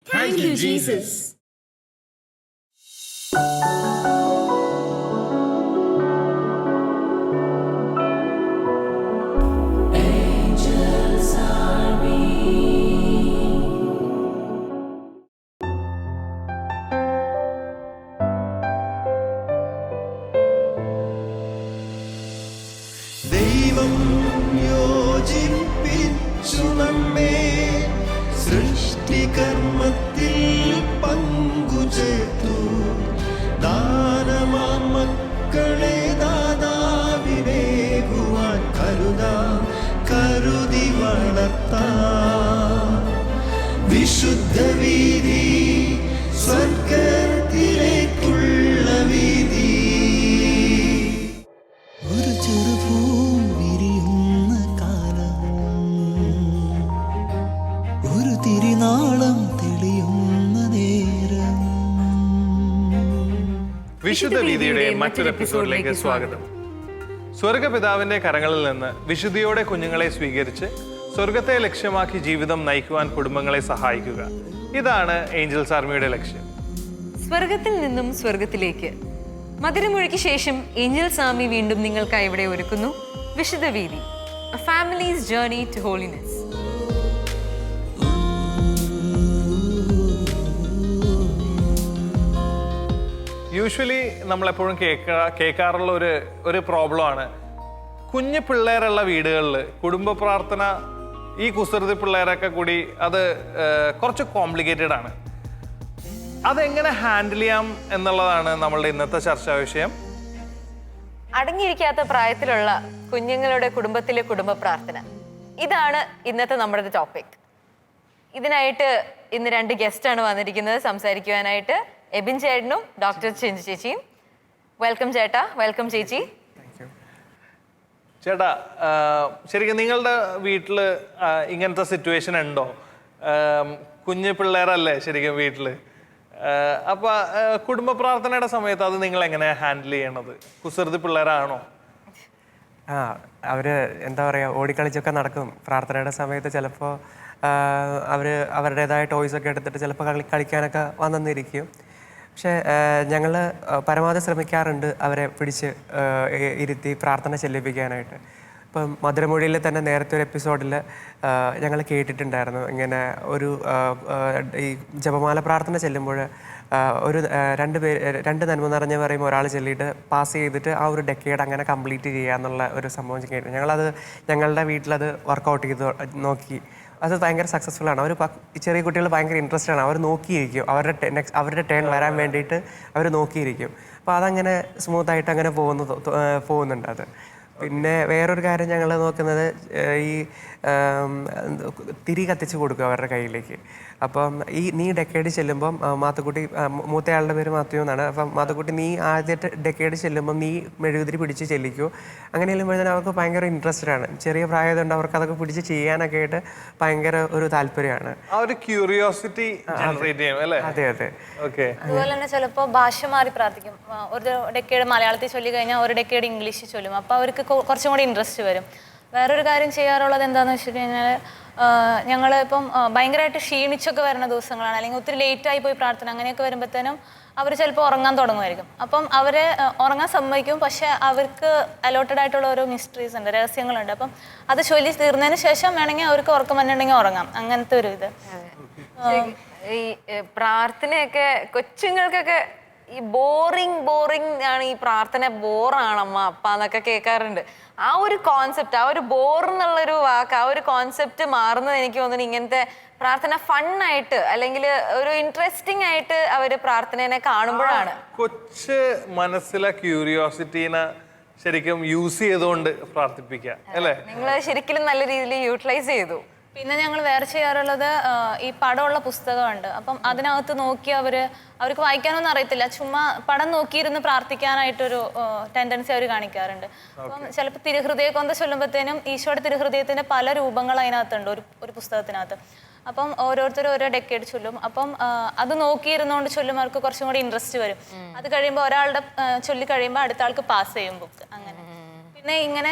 Thank you, Jesus. ദൈവം യോജിപ്പിച്ചു നമ്മെ സൃഷ്ടികർമ്മത്തിൽ പങ്കുചേർത്തു. ദാനമാം മക്കളെ ദാതാവിനേകുവാൻ കരുതി വളർത്താം. വിശുദ്ധ വീതി സ്വർഗ്ഗത്തിലേക്കുള്ള വീതി. ഒരു ചെറുപൂ വിരിയുന്ന കാലം, ഒരു തിരിനാളം തെളിയുന്ന നേരം. വിശുദ്ധ വീതിയുടെ മറ്റൊരു എപ്പിസോഡിലേക്ക് സ്വാഗതം. സ്വർഗപിതാവിന്റെ കരങ്ങളിൽ നിന്ന് വിശുദ്ധിയോടെ കുഞ്ഞുങ്ങളെ സ്വീകരിച്ച് സ്വർഗത്തെ ലക്ഷ്യമാക്കി ജീവിതം നയിക്കുവാൻ കുടുംബങ്ങളെ സഹായിക്കുക. ഇതാണ് ഏഞ്ചൽസ് ആർമിയുടെ ലക്ഷ്യം. സ്വർഗത്തിൽ നിന്നും സ്വർഗത്തിലേക്ക് മധുരമൊഴിക്ക് ശേഷം ഏഞ്ചൽസ് ആർമി വീണ്ടും നിങ്ങൾക്കായി ഇവിടെ ഒരുക്കുന്നു വിശുദ്ധ വീതി, a family's journey to holiness. Usually നമ്മളെപ്പോഴും കേൾക്കാറുള്ള ഒരു പ്രോബ്ലമാണ് കുഞ്ഞു പിള്ളേരുള്ള വീടുകളിൽ കുടുംബ പ്രാർത്ഥന, ഈ കുസൃതി പിള്ളേരൊക്കെ കൂടി അത് കുറച്ച് കോംപ്ലിക്കേറ്റഡ് ആണ്. അതെങ്ങനെ ഹാൻഡിൽ ചെയ്യാം എന്നുള്ളതാണ് നമ്മളുടെ ഇന്നത്തെ ചർച്ചാ വിഷയം. അടങ്ങിയിരിക്കാത്ത പ്രായത്തിലുള്ള കുഞ്ഞുങ്ങളുടെ കുടുംബത്തിലെ കുടുംബ പ്രാർത്ഥന, ഇതാണ് ഇന്നത്തെ നമ്മുടെ ടോപ്പിക്. ഇതിനായിട്ട് ഇന്ന് 2 ഗസ്റ്റാണ് വന്നിരിക്കുന്നത് സംസാരിക്കുവാനായിട്ട്. എബിൻ ചേട്ടനും ഡോക്ടർ ചിഞ്ചു ചേച്ചിയും. വെൽക്കം ചേട്ടാ, വെൽക്കം ചേച്ചി. ചേട്ടാ, ശരിക്കും നിങ്ങളുടെ വീട്ടിൽ ഇങ്ങനത്തെ സിറ്റുവേഷൻ ഉണ്ടോ? കുഞ്ഞു പിള്ളേരല്ലേ ശരിക്കും വീട്ടിൽ. അപ്പൊ കുടുംബ പ്രാർത്ഥനയുടെ സമയത്ത് അത് നിങ്ങൾ എങ്ങനെയാണ് ഹാൻഡിൽ ചെയ്യണത്? കുസൃതി പിള്ളേരാണോ? അവര് എന്താ പറയുക, ഓടിക്കളിച്ചൊക്കെ നടക്കും. പ്രാർത്ഥനയുടെ സമയത്ത് ചിലപ്പോൾ അവരുടേതായ ടോയ്സൊക്കെ എടുത്തിട്ട് ചിലപ്പോൾ കളിക്കാനൊക്കെ വന്നിരിക്കും. പക്ഷേ ഞങ്ങൾ പരമാവധി ശ്രമിക്കാറുണ്ട് അവരെ പിടിച്ച് ഇരുത്തി പ്രാർത്ഥന ചെല്ലിപ്പിക്കാനായിട്ട്. ഇപ്പം മധുരമൊഴിയിൽ തന്നെ നേരത്തെ ഒരു എപ്പിസോഡിൽ ഞങ്ങൾ കേട്ടിട്ടുണ്ടായിരുന്നു, ഇങ്ങനെ ഒരു ഈ ജപമാല പ്രാർത്ഥന ചെല്ലുമ്പോൾ ഒരു 2 നന്മ നിറഞ്ഞ് പറയുമ്പോൾ ഒരാൾ ചെല്ലിയിട്ട് പാസ് ചെയ്തിട്ട് ആ ഒരു ഡെക്കേഡ് അങ്ങനെ കംപ്ലീറ്റ് ചെയ്യുക എന്നുള്ള ഒരു സംഭവം കേട്ടു. ഞങ്ങളുടെ വീട്ടിലത് വർക്കൗട്ട് ചെയ്ത് നോക്കി. അത് ഭയങ്കര സക്സസ്ഫുൾ ആണ്. അവർ ചെറിയ കുട്ടികൾ ഭയങ്കര ഇൻട്രസ്റ്റ് ആണ്. അവർ നോക്കിയിരിക്കും, അവരുടെ ടേൺ വരാൻ വേണ്ടിയിട്ട് അവർ നോക്കിയിരിക്കും. അപ്പോൾ അതങ്ങനെ സ്മൂത്തായിട്ട് അങ്ങനെ പോകുന്നുണ്ട് അത്. പിന്നെ വേറൊരു കാര്യം ഞങ്ങൾ നോക്കുന്നത്, ഈ തിരി കത്തിച്ച് കൊടുക്കുക അവരുടെ കയ്യിലേക്ക്. അപ്പം നീ ഡെക്കേഡ് ചെല്ലുമ്പം മാത്തുക്കുട്ടി, മൂത്തയാളുടെ പേര് മാത്യു എന്നാണ്. അപ്പം മാത്തുക്കുട്ടി, നീ ആദ്യത്തെ ഡെക്കേഡ് ചെല്ലുമ്പം നീ മെഴുകുതിരി പിടിച്ച് ചെല്ലിക്കൂ. അങ്ങനെ ചെല്ലുമ്പോഴത്തേനും അവർക്ക് ഭയങ്കര ഇൻട്രസ്റ്റ് ആണ്. ചെറിയ പ്രായതുകൊണ്ട് അവർക്ക് അതൊക്കെ പിടിച്ച് ചെയ്യാനൊക്കെ ആയിട്ട് ഭയങ്കര ഒരു താല്പര്യമാണ്. അതെ അതെ. അതുപോലെ തന്നെ ചിലപ്പോൾ ഭാഷ മാറി പ്രാർത്ഥിക്കും. ഒരു ഡെക്കേഡ് മലയാളത്തിൽ ചൊല്ലി കഴിഞ്ഞാൽ ഒരു ഡെക്കേഡ് ഇംഗ്ലീഷിൽ ചൊല്ലും. അപ്പോൾ അവർക്ക് കുറച്ചും കൂടി ഇൻട്രസ്റ്റ് വരും. വേറൊരു കാര്യം ചെയ്യാറുള്ളത് എന്താണെന്ന് വെച്ച് കഴിഞ്ഞാൽ, ഞങ്ങൾ ഇപ്പം ഭയങ്കരമായിട്ട് ക്ഷീണിച്ചൊക്കെ വരുന്ന ദിവസങ്ങളാണ്, അല്ലെങ്കിൽ ഒത്തിരി ലേറ്റായി പോയി പ്രാർത്ഥന അങ്ങനെയൊക്കെ വരുമ്പോഴത്തേനും അവർ ചിലപ്പോൾ ഉറങ്ങാൻ തുടങ്ങുമായിരിക്കും. അപ്പം അവരെ ഉറങ്ങാൻ സമ്മതിക്കും. പക്ഷേ അവർക്ക് അലോട്ടഡ് ആയിട്ടുള്ള ഓരോ മിസ്റ്ററീസ് ഉണ്ട്, രഹസ്യങ്ങളുണ്ട്. അപ്പം അത് ചൊല്ലി തീർന്നതിന് ശേഷം വേണമെങ്കിൽ അവർക്ക് ഉറക്കം വന്നിട്ടുണ്ടെങ്കിൽ ഉറങ്ങാം. അങ്ങനത്തെ ഒരു ഇത്. ഈ പ്രാർത്ഥനയൊക്കെ കൊച്ചുങ്ങൾക്കൊക്കെ ഈ ബോറിങ് ആണ്. ഈ പ്രാർത്ഥന ബോറാണമ്മ അപ്പ എന്നൊക്കെ കേൾക്കാറുണ്ട്. ആ ഒരു കോൺസെപ്റ്റ്, ആ ഒരു ബോർ എന്നുള്ളൊരു വാക്ക്, ആ ഒരു കോൺസെപ്റ്റ് മാറുന്നത് എനിക്ക് തോന്നുന്നു ഇങ്ങനത്തെ പ്രാർത്ഥന ഫണ്ണായിട്ട് അല്ലെങ്കിൽ ഒരു ഇൻട്രസ്റ്റിംഗ് ആയിട്ട് അവര് പ്രാർത്ഥനയെ കാണുമ്പോഴാണ്. കൊച്ചു മനസ്സിലെ ക്യൂരിയോസിറ്റീനെ ശരിക്കും യൂസ് ചെയ്തുകൊണ്ട് പ്രാർത്ഥിപ്പിക്കുക അല്ലേ? നിങ്ങൾ ശരിക്കും നല്ല രീതിയിൽ യൂട്ടിലൈസ് ചെയ്തു. പിന്നെ ഞങ്ങൾ വേറെ ചെയ്യാറുള്ളത്, ഈ പടമുള്ള പുസ്തകമുണ്ട്. അപ്പം അതിനകത്ത് നോക്കി അവർക്ക് വായിക്കാനൊന്നും അറിയത്തില്ല, ചുമ്മാ പടം നോക്കിയിരുന്ന് പ്രാർത്ഥിക്കാനായിട്ടൊരു ടെൻഡൻസി അവർ കാണിക്കാറുണ്ട്. അപ്പം ചിലപ്പോൾ തിരുഹൃദയമൊക്കെ ചൊല്ലുമ്പോഴത്തേനും ഈശോയുടെ തിരുഹൃദയത്തിൻ്റെ പല രൂപങ്ങൾ അതിനകത്തുണ്ട് ഒരു പുസ്തകത്തിനകത്ത്. അപ്പം ഓരോരുത്തരും ഓരോ ഡെക്കേഡ് ചൊല്ലും. അപ്പം അത് നോക്കിയിരുന്നുകൊണ്ട് ചൊല്ലുമ്പോൾ അവർക്ക് കുറച്ചും കൂടി ഇൻട്രസ്റ്റ് വരും. അത് കഴിയുമ്പോൾ ഒരാളുടെ ചൊല്ലി കഴിയുമ്പോൾ അടുത്ത ആൾക്ക് പാസ് ചെയ്യും ബുക്ക്. അങ്ങനെ പിന്നെ ഇങ്ങനെ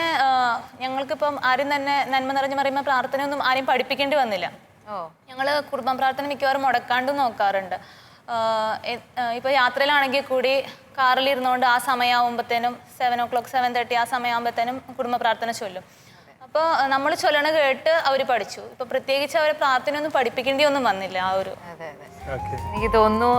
ഞങ്ങൾക്കിപ്പം ആരും തന്നെ നന്മ നിറഞ്ഞു പറയുമ്പോൾ പ്രാർത്ഥനയൊന്നും ആരും പഠിപ്പിക്കേണ്ടി വന്നില്ല. ഞങ്ങൾ കുടുംബ പ്രാർത്ഥന മിക്കവാറും മുടക്കാണ്ട് നോക്കാറുണ്ട്. ഇപ്പോൾ യാത്രയിലാണെങ്കിൽ കൂടി കാറിലിരുന്നുകൊണ്ട് ആ സമയമാകുമ്പോഴത്തേനും 7:00 7:30 ആ സമയമാകുമ്പോഴത്തേനും കുടുംബ പ്രാർത്ഥന ചൊല്ലും. അപ്പോൾ നമ്മൾ ചൊല്ലണ കേട്ട് അവർ പഠിച്ചു. ഇപ്പോൾ പ്രത്യേകിച്ച് അവരെ പ്രാർത്ഥനയൊന്നും പഠിപ്പിക്കേണ്ടിയൊന്നും വന്നില്ല ആ ഒരു. എനിക്ക് തോന്നുന്നു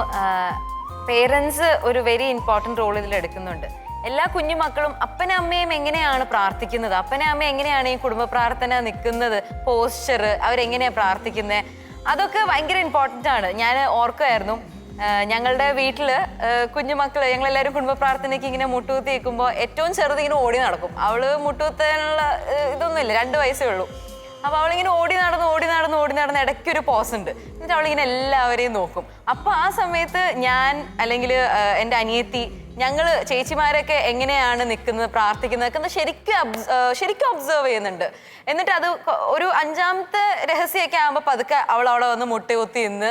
പേരൻസ് ഒരു വെരി ഇമ്പോർട്ടൻറ്റ് റോൾ ഇതിൽ എടുക്കുന്നുണ്ട്. എല്ലാ കുഞ്ഞുമക്കളും അപ്പനും അമ്മയും എങ്ങനെയാണ് പ്രാർത്ഥിക്കുന്നത്, അപ്പനും അമ്മയും എങ്ങനെയാണ് ഈ കുടുംബ പ്രാർത്ഥന നിൽക്കുന്നത്, പോസ്ചർ, അവരെങ്ങനെയാണ് പ്രാർത്ഥിക്കുന്നത്, അതൊക്കെ ഭയങ്കര ഇമ്പോർട്ടൻ്റ് ആണ്. ഞാൻ ഓർക്കുമായിരുന്നു ഞങ്ങളുടെ വീട്ടിൽ കുഞ്ഞുമക്കൾ ഞങ്ങളെല്ലാവരും കുടുംബ പ്രാർത്ഥനയ്ക്ക് ഇങ്ങനെ മുട്ടുകുത്തി നിൽക്കുമ്പോൾ ഏറ്റവും ചെറുത് ഇങ്ങനെ ഓടി നടക്കും. അവള് മുട്ടുകുത്താനുള്ള ഇതൊന്നുമില്ല, 2 വയസ്സേ ഉള്ളൂ. അപ്പോൾ അവളിങ്ങനെ ഓടി നടന്ന് ഇടയ്ക്കൊരു പോസ് ഉണ്ട്. എന്നിട്ട് അവളിങ്ങനെ എല്ലാവരെയും നോക്കും. അപ്പോൾ ആ സമയത്ത് ഞാൻ അല്ലെങ്കിൽ എൻ്റെ അനിയത്തി, ഞങ്ങൾ ചേച്ചിമാരൊക്കെ എങ്ങനെയാണ് നിൽക്കുന്നത്, പ്രാർത്ഥിക്കുന്നതൊക്കെ ശരിക്കും ഒബ്സർവ് ചെയ്യുന്നുണ്ട്. എന്നിട്ട് അത് ഒരു 5ാമത്തെ രഹസ്യമൊക്കെ ആകുമ്പോൾ പതുക്കെ അവളവിടെ വന്ന് മുട്ടകുത്തി നിന്ന്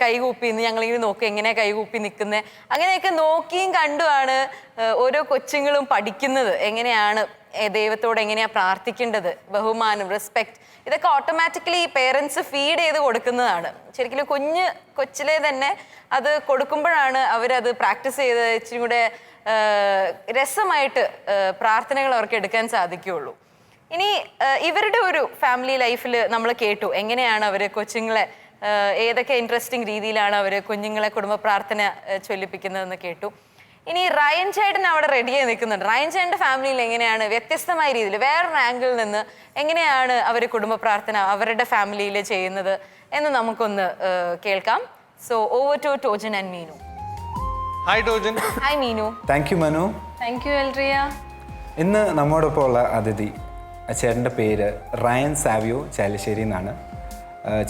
കൈകൂപ്പി നിന്ന് ഞങ്ങളിങ്ങനെ നോക്കും എങ്ങനെയാണ് കൈകൂപ്പി നിൽക്കുന്നത്. അങ്ങനെയൊക്കെ നോക്കിയും കണ്ടുമാണ് ഓരോ കൊച്ചുങ്ങളും പഠിക്കുന്നത് എങ്ങനെയാണ് ദൈവത്തോട് എങ്ങനെയാണ് പ്രാർത്ഥിക്കേണ്ടത്, ബഹുമാനം, റെസ്പെക്ട്. ഇതൊക്കെ ഓട്ടോമാറ്റിക്കലി പേരൻസ് ഫീഡ് ചെയ്ത് കൊടുക്കുന്നതാണ്. ശരിക്കും കൊച്ചിലെ തന്നെ അത് കൊടുക്കുമ്പോഴാണ് അവരത് പ്രാക്ടീസ് ചെയ്ത് ഇച്ചിരി കൂടെ രസമായിട്ട് പ്രാർത്ഥനകൾ അവർക്ക് എടുക്കാൻ സാധിക്കുകയുള്ളൂ. ഇനി ഇവരുടെ ഒരു ഫാമിലി ലൈഫിൽ നമ്മൾ കേട്ടു എങ്ങനെയാണ് അവർ കൊച്ചുങ്ങളെ ഏതൊക്കെ ഇൻട്രസ്റ്റിംഗ് രീതിയിലാണ് അവർ കുഞ്ഞുങ്ങളെ കുടുംബ പ്രാർത്ഥന ചൊല്ലിപ്പിക്കുന്നതെന്ന് കേട്ടു. ഇനി റയൻ ചേട്ടൻ അവിടെ റെഡിയായി നിൽക്കുന്നുണ്ട്. റയൻ ചേട്ടൻ്റെ ഫാമിലിയിൽ എങ്ങനെയാണ് വ്യത്യസ്തമായ രീതിയിൽ വേറൊരു ആംഗിളിൽ നിന്ന് എങ്ങനെയാണ് അവർ കുടുംബ പ്രാർത്ഥന അവരുടെ ഫാമിലിയിൽ ചെയ്യുന്നത് എന്ന് നമുക്കൊന്ന് കേൾക്കാം. So over to Tojan and Meenu. Hi Tojan. Hi Meenu. Thank you Manu. Thank you Elria. ഇന്ന് നമ്മോടൊപ്പം ഉള്ള അതിഥി ചേട്ടൻ്റെ പേര് റയൻ സാവിയോ ചാലിശ്ശേരി എന്നാണ്.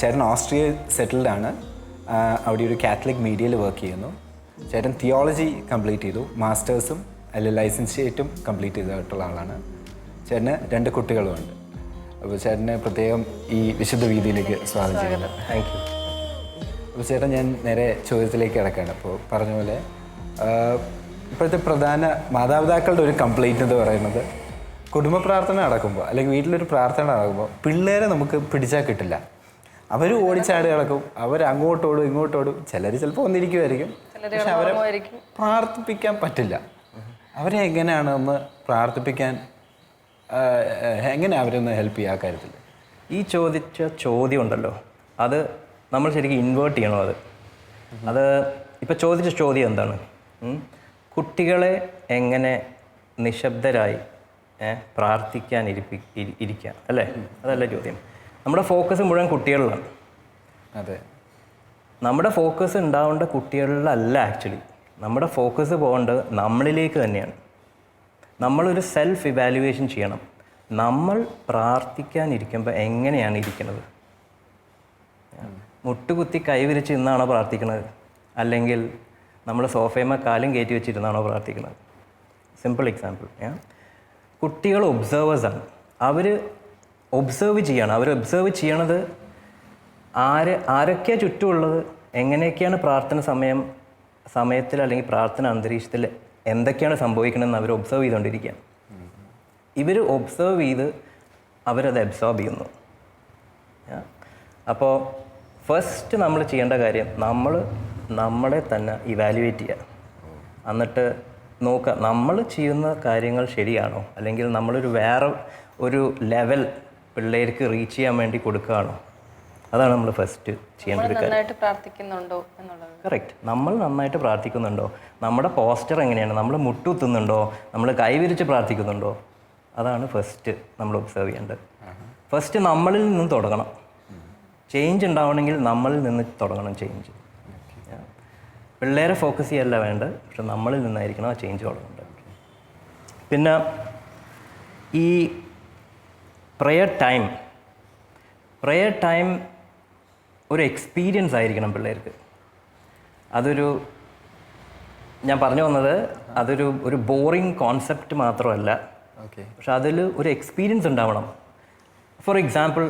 ചേട്ടൻ ഓസ്ട്രിയ സെറ്റിൽഡ് ആണ്. അവിടെ ഒരു കാത്തലിക് മീഡിയയിൽ വർക്ക് ചെയ്യുന്നു. ചേട്ടൻ തിയോളജി കംപ്ലീറ്റ് ചെയ്തു, മാസ്റ്റേഴ്സും ലൈസൻഷിയേറ്റും കംപ്ലീറ്റ് ചെയ്തിട്ടുള്ള ആളാണ്. ചേട്ടന് 2 കുട്ടികളുമുണ്ട്. അപ്പോൾ ചേട്ടനെ പ്രത്യേകം ഈ വിശുദ്ധ വീതിയിലേക്ക് സ്വാഗതം ചെയ്യുന്നു. Thank you. അപ്പോൾ ചേട്ടൻ ഞാൻ നേരെ ചോദ്യത്തിലേക്ക് കിടക്കുകയാണ്. അപ്പോൾ പറഞ്ഞ പോലെ ഇപ്പോഴത്തെ പ്രധാന മാതാപിതാക്കളുടെ ഒരു കംപ്ലൈൻറ്റ് എന്ന് പറയുന്നത് കുടുംബ പ്രാർത്ഥന നടക്കുമ്പോൾ അല്ലെങ്കിൽ വീട്ടിലൊരു പ്രാർത്ഥന നടക്കുമ്പോൾ പിള്ളേരെ നമുക്ക് പിടിച്ചാൽ കിട്ടില്ല. അവർ ഓടിച്ചാടി കിടക്കും, അവർ അങ്ങോട്ടോടും ഇങ്ങോട്ടോടും, ചിലർ ചിലപ്പോൾ ഒന്നിരിക്കുമായിരിക്കും, പക്ഷെ അവരെ പ്രാർത്ഥിപ്പിക്കാൻ പറ്റില്ല. അവരെ എങ്ങനെയാണ് ഒന്ന് പ്രാർത്ഥിപ്പിക്കാൻ, എങ്ങനെ അവരെ ഒന്ന് ഹെൽപ്പ് ചെയ്യുക ആ കാര്യത്തിൽ? ഈ ചോദിച്ച ചോദ്യം ഉണ്ടല്ലോ, അത് നമ്മൾ ശരിക്കും ഇൻവേർട്ട് ചെയ്യണം. അത് ഇപ്പോൾ ചോദിച്ച ചോദ്യം എന്താണ്? കുട്ടികളെ എങ്ങനെ നിശബ്ദരായി പ്രാർത്ഥിക്കാൻ ഇരിക്കുക, അല്ലേ? അതല്ല ചോദ്യം. നമ്മുടെ ഫോക്കസ് മുഴുവൻ കുട്ടികളിലാണ്. അതെ, നമ്മുടെ ഫോക്കസ് ഉണ്ടാവേണ്ട കുട്ടികളിലല്ല. ആക്ച്വലി നമ്മുടെ ഫോക്കസ് പോകേണ്ടത് നമ്മളിലേക്ക് തന്നെയാണ്. നമ്മളൊരു സെൽഫ് ഇവാലുവേഷൻ ചെയ്യണം. നമ്മൾ പ്രാർത്ഥിക്കാനിരിക്കുമ്പോൾ എങ്ങനെയാണ് ഇരിക്കുന്നത്? മുട്ടുകുത്തി കൈവിരിച്ച് ഇന്നാണോ പ്രാർത്ഥിക്കുന്നത്, അല്ലെങ്കിൽ നമ്മൾ സോഫയമ കാലും കയറ്റി വെച്ചിരുന്നാണോ പ്രാർത്ഥിക്കുന്നത്? Simple example. കുട്ടികൾ ഒബ്സർവേഴ്സാണ്. അവർ ഒബ്സർവ് ചെയ്യണം. അവർ ഒബ്സർവ് ചെയ്യണത് ആരൊക്കെയാണ് ചുറ്റുമുള്ളത്, എങ്ങനെയൊക്കെയാണ് പ്രാർത്ഥന സമയത്തിൽ അല്ലെങ്കിൽ പ്രാർത്ഥന അന്തരീക്ഷത്തിൽ എന്തൊക്കെയാണ് സംഭവിക്കണമെന്ന് അവർ ഒബ്സർവ് ചെയ്തുകൊണ്ടിരിക്കുകയാണ്. ഇവർ ഒബ്സർവ് ചെയ്ത് അവരത് അബ്സോർബ് ചെയ്യുന്നു. അപ്പോൾ ഫസ്റ്റ് നമ്മൾ ചെയ്യേണ്ട കാര്യം നമ്മളെ തന്നെ ഇവാലുവേറ്റ് ചെയ്യുക. എന്നിട്ട് നോക്കുക നമ്മൾ ചെയ്യുന്ന കാര്യങ്ങൾ ശരിയാണോ, അല്ലെങ്കിൽ നമ്മളൊരു വേറെ ഒരു ലെവൽ പിള്ളേർക്ക് റീച്ച് ചെയ്യാൻ വേണ്ടി കൊടുക്കുകയാണോ? അതാണ് നമ്മൾ ഫസ്റ്റ് ചെയ്യേണ്ട ഒരു കാര്യം. കറക്റ്റ്. നമ്മൾ നന്നായിട്ട് പ്രാർത്ഥിക്കുന്നുണ്ടോ, നമ്മുടെ പോസ്റ്റർ എങ്ങനെയാണ്, നമ്മൾ മുട്ടുകുത്തുന്നുണ്ടോ, നമ്മൾ കൈവിരിച്ച് പ്രാർത്ഥിക്കുന്നുണ്ടോ? അതാണ് ഫസ്റ്റ് നമ്മൾ ഒബ്സർവ് ചെയ്യേണ്ടത്. ഫസ്റ്റ് നമ്മളിൽ നിന്നും തുടങ്ങണം. ചേഞ്ച് ഉണ്ടാവണമെങ്കിൽ നമ്മളിൽ നിന്ന് തുടങ്ങണം ചേഞ്ച്. പിള്ളേരെ ഫോക്കസ് ചെയ്യല്ല വേണ്ടത്, പക്ഷെ നമ്മളിൽ നിന്നായിരിക്കണം ആ ചേഞ്ച് തുടങ്ങേണ്ടത്. പിന്നെ ഈ പ്രയർ ടൈം ഒരു എക്സ്പീരിയൻസ് ആയിരിക്കണം പിള്ളേർക്ക്. ഞാൻ പറഞ്ഞു വന്നത് അതൊരു ബോറിങ് കോൺസെപ്റ്റ് മാത്രമല്ല, പക്ഷെ അതിൽ ഒരു എക്സ്പീരിയൻസ് ഉണ്ടാവണം. ഫോർ എക്സാമ്പിൾ,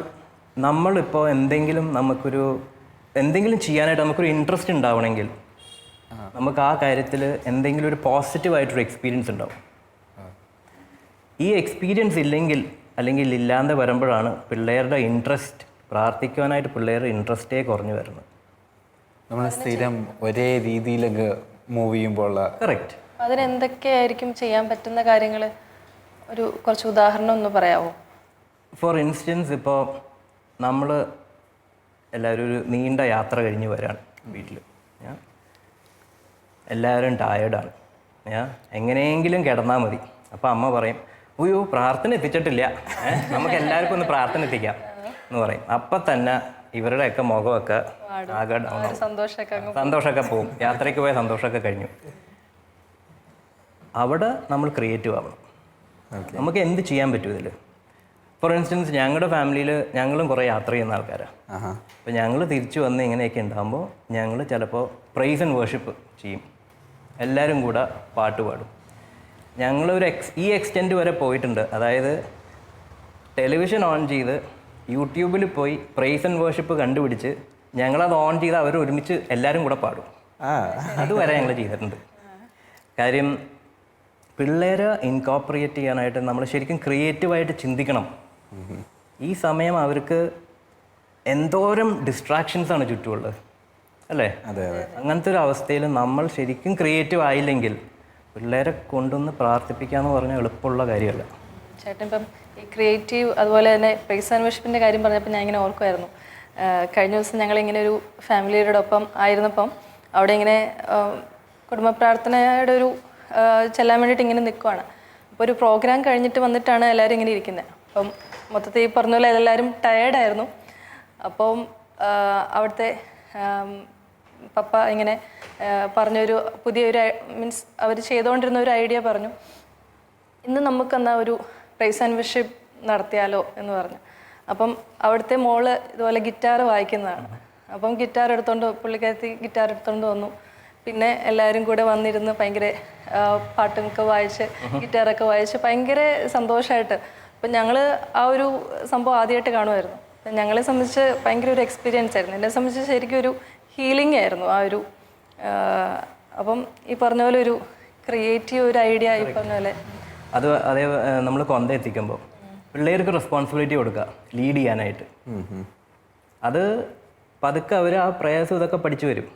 നമ്മളിപ്പോൾ എന്തെങ്കിലും ചെയ്യാനായിട്ട് നമുക്കൊരു ഇൻട്രസ്റ്റ് ഉണ്ടാവണമെങ്കിൽ നമുക്ക് ആ കാര്യത്തിൽ എന്തെങ്കിലും ഒരു പോസിറ്റീവായിട്ടൊരു എക്സ്പീരിയൻസ് ഉണ്ടാവും. ഈ എക്സ്പീരിയൻസ് ഇല്ലെങ്കിൽ അല്ലെങ്കിൽ ഇല്ലാതെ വരുമ്പോഴാണ് പിള്ളേരുടെ ഇൻട്രസ്റ്റ് പ്രാർത്ഥിക്കുവാനായിട്ട് പിള്ളേർ ഇൻട്രസ്റ്റേ കുറഞ്ഞു വരുന്നു. നമ്മൾ സ്ഥിരം ഒരേ രീതിയിലൊക്കെ മൂവ് ചെയ്യുമ്പോൾ ഉള്ള കറക്റ്റ്. അതിനെന്തൊക്കെയായിരിക്കും ചെയ്യാൻ പറ്റുന്ന കാര്യങ്ങൾ? കുറച്ച് ഉദാഹരണം ഒന്ന് പറയാമോ? ഫോർ ഇൻസ്റ്റൻസ്, ഇപ്പോൾ നമ്മൾ എല്ലാവരും ഒരു നീണ്ട യാത്ര കഴിഞ്ഞ് വരാണ് വീട്ടിൽ. എല്ലാവരും ടയേർഡാണ്. എങ്ങനെയെങ്കിലും കിടന്നാൽ മതി. അപ്പോൾ അമ്മ പറയും, അയ്യോ പ്രാർത്ഥന എത്തിച്ചിട്ടില്ല, നമുക്ക് എല്ലാവർക്കും ഒന്ന് പ്രാർത്ഥന എത്തിക്കാം എന്ന് പറയും. അപ്പം തന്നെ ഇവരുടെയൊക്കെ മുഖമൊക്കെ ആകെ സന്തോഷമൊക്കെ പോവും. യാത്രയ്ക്ക് പോയ സന്തോഷമൊക്കെ കഴിഞ്ഞു. അവിടെ നമ്മൾ ക്രിയേറ്റീവ് ആവണം. നമുക്ക് എന്ത് ചെയ്യാൻ പറ്റും ഇതിൽ? ഫോർ ഇൻസ്റ്റൻസ്, ഞങ്ങളുടെ ഫാമിലിയിൽ ഞങ്ങളും കുറേ യാത്ര ചെയ്യുന്ന ആൾക്കാരാണ്. അപ്പോൾ ഞങ്ങൾ തിരിച്ചു വന്ന് ഇങ്ങനെയൊക്കെ ഉണ്ടാകുമ്പോൾ ഞങ്ങൾ ചിലപ്പോൾ പ്രൈസ് ആൻഡ് വേർഷിപ്പ് ചെയ്യും. എല്ലാവരും കൂടെ പാട്ട് പാടും. ഞങ്ങളൊരു ഈ എക്സ്റ്റെൻറ്റ് വരെ പോയിട്ടുണ്ട്. അതായത് ടെലിവിഷൻ ഓൺ ചെയ്ത് യൂട്യൂബിൽ പോയി പ്രൈസ് ആൻഡ് വേർഷിപ്പ് കണ്ടുപിടിച്ച് ഞങ്ങളത് ഓൺ ചെയ്ത് അവർ ഒരുമിച്ച് എല്ലാവരും കൂടെ പാടും. അതുവരെ ഞങ്ങൾ ചെയ്തിട്ടുണ്ട്. കാര്യം പിള്ളേരെ ഇൻകോപ്പറേറ്റ് ചെയ്യാനായിട്ട് നമ്മൾ ശരിക്കും ക്രിയേറ്റീവായിട്ട് ചിന്തിക്കണം. ഈ സമയം അവർക്ക് എന്തോരം ഡിസ്ട്രാക്ഷൻസാണ് ചുറ്റുമുള്ളത്, അല്ലേ? അങ്ങനത്തെ ഒരു അവസ്ഥയിൽ നമ്മൾ ശരിക്കും ക്രിയേറ്റീവ് ആയില്ലെങ്കിൽ പിള്ളേരെ കൊണ്ടൊന്ന് പ്രാർത്ഥിപ്പിക്കാന്ന് പറഞ്ഞാൽ എളുപ്പമുള്ള കാര്യമല്ല. ചേട്ടൻ ഇപ്പം ഈ ക്രിയേറ്റീവ് അതുപോലെ തന്നെ പ്രൈസ് ആൻഡ് വർഷിപ്പിൻ്റെ കാര്യം പറഞ്ഞപ്പോൾ ഞാൻ ഇങ്ങനെ ഓർക്കുമായിരുന്നു. കഴിഞ്ഞ ദിവസം ഞങ്ങളിങ്ങനെ ഒരു ഫാമിലിയുടെ ഒപ്പം ആയിരുന്നപ്പം അവിടെ ഇങ്ങനെ കുടുംബ പ്രാർത്ഥനയുടെ ഒരു ചെല്ലാൻ വേണ്ടിയിട്ട് ഇങ്ങനെ നിൽക്കുവാണ്. അപ്പോൾ ഒരു പ്രോഗ്രാം കഴിഞ്ഞിട്ട് വന്നിട്ടാണ് എല്ലാവരും ഇങ്ങനെ ഇരിക്കുന്നത്. അപ്പം മൊത്തത്തിൽ ഈ പറഞ്ഞ പോലെ എല്ലാവരും ടയേർഡായിരുന്നു. അപ്പം അവിടുത്തെ പപ്പ ഇങ്ങനെ പറഞ്ഞൊരു പുതിയൊരു മീൻസ് അവർ ചെയ്തുകൊണ്ടിരുന്ന ഒരു ഐഡിയ പറഞ്ഞു, ഇന്ന് നമുക്കെന്നാൽ ഒരു പ്രൈസ് ആൻഡ് വർഷിപ്പ് നടത്തിയാലോ എന്ന് പറഞ്ഞു. അപ്പം അവിടുത്തെ മോള് ഇതുപോലെ ഗിറ്റാർ വായിക്കുന്നതാണ്. അപ്പം ഗിറ്റാർ എടുത്തുകൊണ്ട് പുള്ളിക്കാരത്തി ഗിറ്റാർ എടുത്തുകൊണ്ട് വന്നു. പിന്നെ എല്ലാവരും കൂടെ വന്നിരുന്ന് ഭയങ്കര പാട്ടൊക്കെ വായിച്ച് ഗിറ്റാറൊക്കെ വായിച്ച് ഭയങ്കര സന്തോഷമായിട്ട്. അപ്പം ഞങ്ങൾ ആ ഒരു സംഭവം ആദ്യമായിട്ട് കാണുമായിരുന്നു. ഞങ്ങളെ സംബന്ധിച്ച് ഭയങ്കര ഒരു എക്സ്പീരിയൻസ് ആയിരുന്നു. എന്നെ സംബന്ധിച്ച് ശരിക്കും ഒരു ഹീലിംഗ് ആയിരുന്നു ആ ഒരു. അപ്പം ഈ പറഞ്ഞ പോലെ ഒരു ക്രിയേറ്റീവ് ഒരു ഐഡിയ ഈ പറഞ്ഞ പോലെ അതേ നമ്മൾ കൊന്ത എത്തിക്കുമ്പോൾ പിള്ളേർക്ക് റെസ്പോൺസിബിലിറ്റി കൊടുക്കുക ലീഡ് ചെയ്യാനായിട്ട്. അത് പതുക്കെ അവർ ആ പ്രയാസം ഇതൊക്കെ പഠിച്ചു വരും.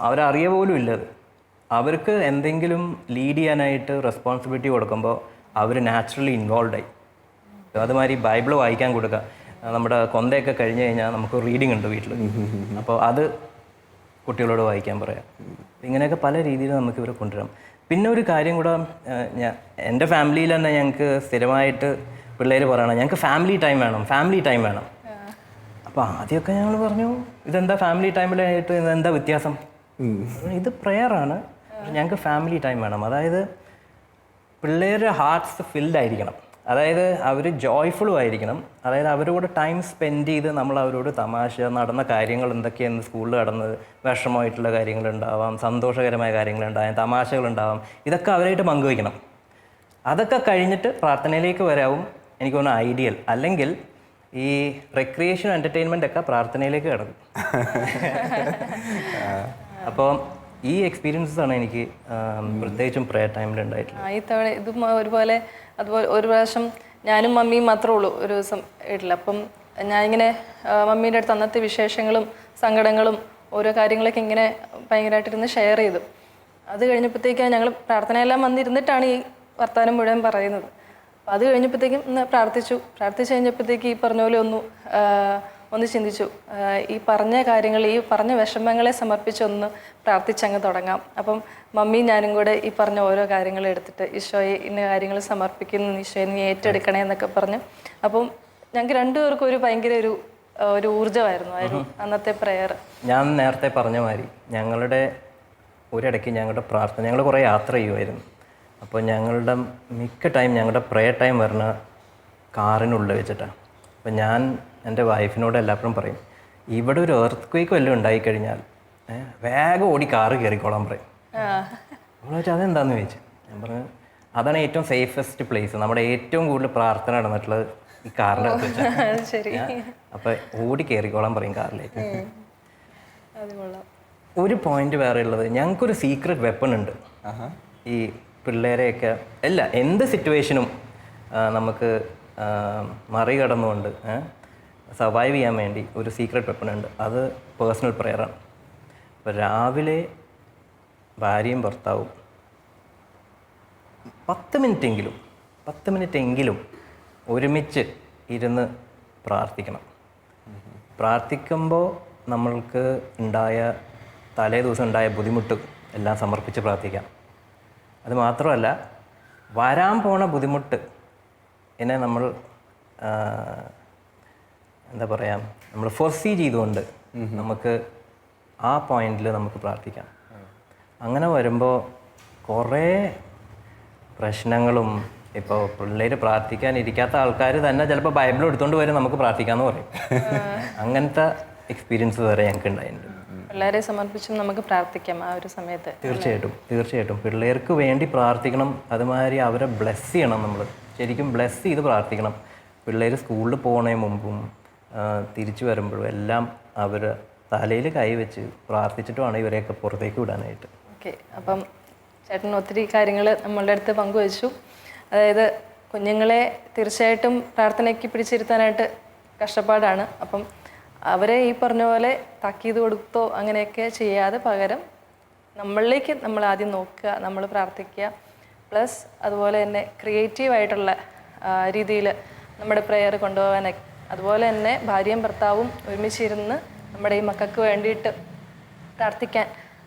അവരറിയ പോലും ഇല്ലത്. അവർക്ക് എന്തെങ്കിലും ലീഡ് ചെയ്യാനായിട്ട് റെസ്പോൺസിബിലിറ്റി കൊടുക്കുമ്പോൾ അവർ നാച്ചുറലി ഇൻവോൾവ് ആയി. അതുമാതിരി ബൈബിൾ വായിക്കാൻ കൊടുക്കുക. നമ്മുടെ കൊന്തയൊക്കെ കഴിഞ്ഞ് കഴിഞ്ഞാൽ നമുക്ക് റീഡിംഗ് ഉണ്ട് വീട്ടിൽ. അപ്പോൾ അത് കുട്ടികളോട് വായിക്കാൻ പറയാം. ഇങ്ങനെയൊക്കെ പല രീതിയിൽ നമുക്ക് ഇവരെ കൊണ്ടുവരാം. പിന്നെ ഒരു കാര്യം കൂടെ, എൻ്റെ ഫാമിലിയിൽ തന്നെ ഞങ്ങൾക്ക് സ്ഥിരമായിട്ട് പിള്ളേർ പറയണം, ഞങ്ങൾക്ക് ഫാമിലി ടൈം വേണം. അപ്പോൾ ആദ്യമൊക്കെ ഞങ്ങൾ പറഞ്ഞു, ഇതെന്താ ഫാമിലി ടൈമിലായിട്ട് എന്താ വ്യത്യാസം? ഇത് പ്രെയറാണ്, ഞങ്ങൾക്ക് ഫാമിലി ടൈം വേണം. അതായത് പിള്ളേരുടെ ഹാർട്ട്സ് ഫിൽഡ് ആയിരിക്കണം. അതായത് അവർ ജോയ്ഫുള്ളും ആയിരിക്കണം. അതായത് അവരോട് ടൈം സ്പെൻഡ് ചെയ്ത് നമ്മൾ അവരോട് തമാശ, നടന്ന കാര്യങ്ങൾ എന്തൊക്കെയാണ് സ്കൂളിൽ നടന്നത്, വിഷമമായിട്ടുള്ള കാര്യങ്ങളുണ്ടാവാം, സന്തോഷകരമായ കാര്യങ്ങളുണ്ടാവാം, തമാശകളുണ്ടാവാം, ഇതൊക്കെ അവരായിട്ട് പങ്കുവയ്ക്കണം. അതൊക്കെ കഴിഞ്ഞിട്ട് പ്രാർത്ഥനയിലേക്ക് വരാവും എനിക്ക് തോന്നുന്നു ഐഡിയൽ. അല്ലെങ്കിൽ ഈ റെക്രിയേഷൻ എൻ്റർടൈൻമെൻ്റ് ഒക്കെ പ്രാർത്ഥനയിലേക്ക് കിടക്കും. അപ്പോൾ ഈ എക്സ്പീരിയൻസസ് ആണ് എനിക്ക് പ്രത്യേകിച്ചും പ്രയർ ടൈമിൽ ഉണ്ടായിട്ടുള്ളത്. ഈ തവണ ഇതും അതുപോലെ ഒരു പ്രാവശ്യം ഞാനും മമ്മിയും മാത്രമേ ഉള്ളൂ ഒരു ദിവസം വീട്ടിൽ. അപ്പം ഞാനിങ്ങനെ മമ്മീൻ്റെ അടുത്ത് അന്നത്തെ വിശേഷങ്ങളും സങ്കടങ്ങളും ഓരോ കാര്യങ്ങളൊക്കെ ഇങ്ങനെ ഭയങ്കരമായിട്ടിരുന്ന് ഷെയർ ചെയ്തു. അത് കഴിഞ്ഞപ്പോഴത്തേക്കാണ് ഞങ്ങൾ പ്രാർത്ഥനയെല്ലാം വന്നിരുന്നിട്ടാണ് ഈ വർത്തമാനം മുഴുവൻ പറയുന്നത്. അപ്പോൾ അത് കഴിഞ്ഞപ്പോഴത്തേക്കും ഇന്ന് പ്രാർത്ഥിച്ചു കഴിഞ്ഞപ്പോഴത്തേക്ക് ഈ പറഞ്ഞ പോലെ ഒന്ന് ചിന്തിച്ചു, ഈ പറഞ്ഞ കാര്യങ്ങൾ, ഈ പറഞ്ഞ വിഷമങ്ങളെ സമർപ്പിച്ചൊന്ന് പ്രാർത്ഥിച്ചങ്ങ് തുടങ്ങാം. അപ്പം മമ്മിയും ഞാനും കൂടെ ഈ പറഞ്ഞ ഓരോ കാര്യങ്ങൾ എടുത്തിട്ട് ഈശോയെ ഇന്ന കാര്യങ്ങൾ സമർപ്പിക്കുന്നു, ഈശോയെ നീ ഏറ്റെടുക്കണേ എന്നൊക്കെ പറഞ്ഞു. അപ്പം ഞങ്ങൾക്ക് രണ്ടുപേർക്കും ഒരു ഭയങ്കര ഒരു ഊർജ്ജമായിരുന്നു അന്നത്തെ പ്രെയർ. ഞാൻ നേരത്തെ പറഞ്ഞ മാതിരി ഞങ്ങളുടെ ഒരിടയ്ക്ക് ഞങ്ങളുടെ പ്രാർത്ഥന, ഞങ്ങൾ കുറേ യാത്ര ചെയ്യുമായിരുന്നു. അപ്പോൾ ഞങ്ങളുടെ മിക്ക ടൈം ഞങ്ങളുടെ പ്രെയർ ടൈം വരുന്ന കാറിനുള്ളിൽ വെച്ചിട്ടാണ്. അപ്പോൾ ഞാൻ എൻ്റെ വൈഫിനോട് എല്ലാപ്പോഴും പറയും, ഇവിടെ ഒരു എർത്ത് ക്വേക്ക് വല്ലതും ഉണ്ടായിക്കഴിഞ്ഞാൽ വേഗം ഓടി കാറ് കയറിക്കോളാൻ പറയും. നമ്മൾ വെച്ചാൽ അതെന്താണെന്ന് ചോദിച്ചു. ഞാൻ പറഞ്ഞു, അതാണ് ഏറ്റവും സേഫസ്റ്റ് പ്ലേസ്, നമ്മുടെ ഏറ്റവും കൂടുതൽ പ്രാർത്ഥന നടന്നിട്ടുള്ളത് ഈ കാറിൻ്റെ അകത്ത് വെച്ചാൽ. അപ്പോൾ ഓടി കയറിക്കോളാൻ പറയും കാറിലേക്ക്. ഒരു പോയിന്റ് വേറെ ഉള്ളത്, ഞങ്ങൾക്കൊരു സീക്രട്ട് വെപ്പൺ ഉണ്ട്. ഈ പിള്ളേരെയൊക്കെ എന്ത് സിറ്റുവേഷനും നമുക്ക് മറികടന്നുകൊണ്ട് സർവൈവ് ചെയ്യാൻ വേണ്ടി ഒരു സീക്രട്ട് വെപ്പൺ ഉണ്ട്. അത് പേഴ്സണൽ പ്രെയറാണ്. അപ്പോൾ രാവിലെ ഭാര്യയും ഭർത്താവും 10 മിനിറ്റെങ്കിലും ഒരുമിച്ച് ഇരുന്ന് പ്രാർത്ഥിക്കണം. പ്രാർത്ഥിക്കുമ്പോൾ നമ്മൾക്ക് തലേ ദിവസം ഉണ്ടായ ബുദ്ധിമുട്ട് എല്ലാം സമർപ്പിച്ച് പ്രാർത്ഥിക്കാം. അത് മാത്രമല്ല, വരാൻ പോണ ബുദ്ധിമുട്ട് എന്നെ നമ്മൾ എന്താ പറയുക, നമ്മൾ ഫോർസീ ചെയ്തുകൊണ്ട് നമുക്ക് ആ പോയിന്റിൽ നമുക്ക് പ്രാർത്ഥിക്കാം. അങ്ങനെ വരുമ്പോൾ കുറേ പ്രശ്നങ്ങളും, ഇപ്പോൾ പിള്ളേർ പ്രാർത്ഥിക്കാനിരിക്കാത്ത ആൾക്കാർ തന്നെ ചിലപ്പോൾ ബൈബിൾ എടുത്തുകൊണ്ട് വരും നമുക്ക് പ്രാർത്ഥിക്കാമെന്ന് പറയും. അങ്ങനത്തെ എക്സ്പീരിയൻസ് വരെ ഞങ്ങൾക്ക് ഉണ്ടായിട്ടുണ്ട്. പിള്ളേരെ സമർപ്പിച്ചും നമുക്ക് പ്രാർത്ഥിക്കാം ആ ഒരു സമയത്ത്. തീർച്ചയായിട്ടും പിള്ളേർക്ക് വേണ്ടി പ്രാർത്ഥിക്കണം. അതുമാതിരി അവരെ ബ്ലെസ് ചെയ്യണം. നമ്മൾ ശരിക്കും ബ്ലെസ് ചെയ്ത് പ്രാർത്ഥിക്കണം. പിള്ളേർ സ്കൂളിൽ പോകുന്നതിന് മുമ്പും തിരിച്ചു വരുമ്പോഴും എല്ലാം അവർ തലയിൽ കൈവച്ച് പ്രാർത്ഥിച്ചിട്ട് വേണം ഇവരെയൊക്കെ പുറത്തേക്ക് വിടാനായിട്ട്. ഓക്കെ, അപ്പം ചേട്ടൻ ഒത്തിരി കാര്യങ്ങൾ നമ്മളുടെ അടുത്ത് പങ്കുവച്ചു. അതായത് കുഞ്ഞുങ്ങളെ തീർച്ചയായിട്ടും പ്രാർത്ഥനയ്ക്ക് പിടിച്ചിരുത്താനായിട്ട് കഷ്ടപ്പാടാണ്. അപ്പം അവരെ ഈ പറഞ്ഞ പോലെ താക്കീത് കൊടുത്തോ അങ്ങനെയൊക്കെ ചെയ്യാതെ പകരം നമ്മളിലേക്ക് നമ്മൾ ആദ്യം നോക്കുക, നമ്മൾ പ്രാർത്ഥിക്കുക. പ്ലസ് അതുപോലെ തന്നെ ക്രിയേറ്റീവായിട്ടുള്ള രീതിയിൽ നമ്മുടെ പ്രെയർ കൊണ്ടുപോകാനൊക്കെ, അതുപോലെ തന്നെ ഭാര്യയും ഭർത്താവും ഒരുമിച്ചിരുന്ന് നമ്മുടെ ഈ മക്കൾക്ക് വേണ്ടിയിട്ട് പ്രാർത്ഥിക്കാൻ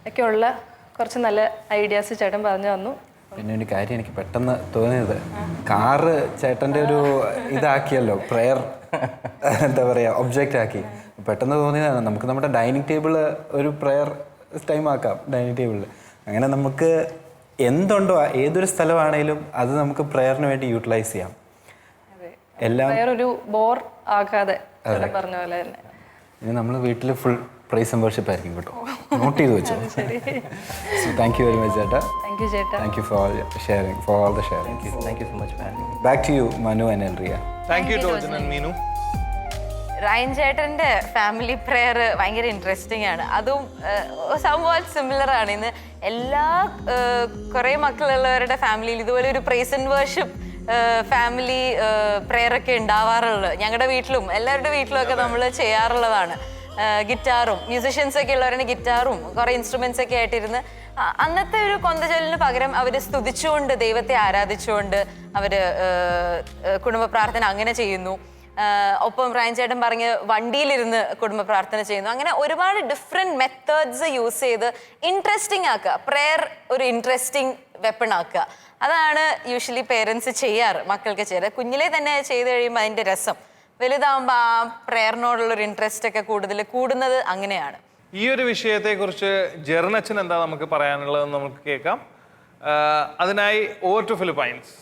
ഒക്കെയുള്ള കുറച്ച് നല്ല ഐഡിയാസ് ചേട്ടൻ പറഞ്ഞു തന്നു. പിന്നെ ഒരു കാര്യം എനിക്ക് പെട്ടെന്ന് തോന്നിയത്, കാറ് ചേട്ടൻ്റെ ഒരു ഇതാക്കിയല്ലോ, പ്രെയർ എന്താ പറയുക, ഒബ്ജക്റ്റ് ആക്കി. പെട്ടെന്ന് തോന്നിയതാണ് നമുക്ക് നമ്മുടെ ഡൈനിങ് ടേബിൾ ഒരു പ്രെയർ ടൈം ആക്കാം. ഡൈനിങ് ടേബിളിൽ അങ്ങനെ നമുക്ക് എന്തുണ്ടോ ഏതൊരു സ്ഥലമാണേലും അത് നമുക്ക് പ്രെയറിന് വേണ്ടി യൂട്ടിലൈസ് ചെയ്യാം. എല്ലാം ഒരു ബോർ ആകാതെ പറഞ്ഞ പോലെ തന്നെ. ഇനി നമ്മൾ വീട്ടിൽ ഫുൾ പ്രൈസ് ആൻഡ് വർഷിപ്പ് ആയിരിക്കും കേട്ടോ. നോട്ട് ചെയ്ത് വെച്ചോ. താങ്ക് യു വെരി മച്ച് ചേട്ടാ. Thank you for all sharing, for all the sharing. Thank you so much. Back to you Manu and Entria. Thank you Tojan and Meenu. Ryan ചേട്ടൻ്റെ ഫാമിലി പ്രെയർ ഭയങ്കര interesting ആണ്. അതും somewhat similar ആണ്. ഇന്ന് എല്ലാ കുറേ മക്കളുള്ളവരുടെ ഫാമിലിയിൽ ഇതുപോലെ ഒരു praise and worship family prayer ഒക്കെ ഉണ്ടാവാറുള്ളത്. ഞങ്ങളുടെ വീട്ടിലും എല്ലാവരുടെ വീട്ടിലും ഒക്കെ നമ്മൾ ചെയ്യാറുള്ളതാണ്. ഗിറ്റാറും മ്യൂസിഷ്യൻസ് ഒക്കെ ഉള്ളവരാണ് ഗിറ്റാറും കുറേ ഇൻസ്ട്രുമെന്റ്സ് ഒക്കെ ആയിട്ടിരുന്ന് അന്നത്തെ ഒരു കൊന്തചൊല്ലിന് പകരം അവർ സ്തുതിച്ചുകൊണ്ട് ദൈവത്തെ ആരാധിച്ചുകൊണ്ട് അവർ കുടുംബ പ്രാർത്ഥന അങ്ങനെ ചെയ്യുന്നു. ഒപ്പം റയൻ ചേട്ടൻ പറഞ്ഞ് വണ്ടിയിലിരുന്ന് കുടുംബ പ്രാർത്ഥന ചെയ്യുന്നു. അങ്ങനെ ഒരുപാട് ഡിഫറെൻറ്റ് മെത്തേഡ്സ് യൂസ് ചെയ്ത് ഇൻട്രസ്റ്റിംഗ് ആക്കുക, പ്രെയർ ഒരു ഇൻട്രസ്റ്റിംഗ് വെപ്പൺ ആക്കുക. അതാണ് യൂഷ്വലി പേരൻസ് ചെയ്യാറ്, മക്കൾക്ക് ചെയ്യാറ്. കുഞ്ഞിലെ തന്നെ ചെയ്ത് കഴിയുമ്പോൾ അതിൻ്റെ രസം വലുതാകുമ്പോൾ ആ പ്രെയറിനോടുള്ളൊരു ഇൻട്രസ്റ്റ് ഒക്കെ കൂടുന്നത് അങ്ങനെയാണ്. ഈ ഒരു വിഷയത്തെക്കുറിച്ച് ജെറിനച്ചൻ എന്താ നമുക്ക് പറയാനുള്ളതെന്ന് നമുക്ക് കേൾക്കാം. അതിനായി ഓവർ ടു ഫിലിപ്പൈൻസ്.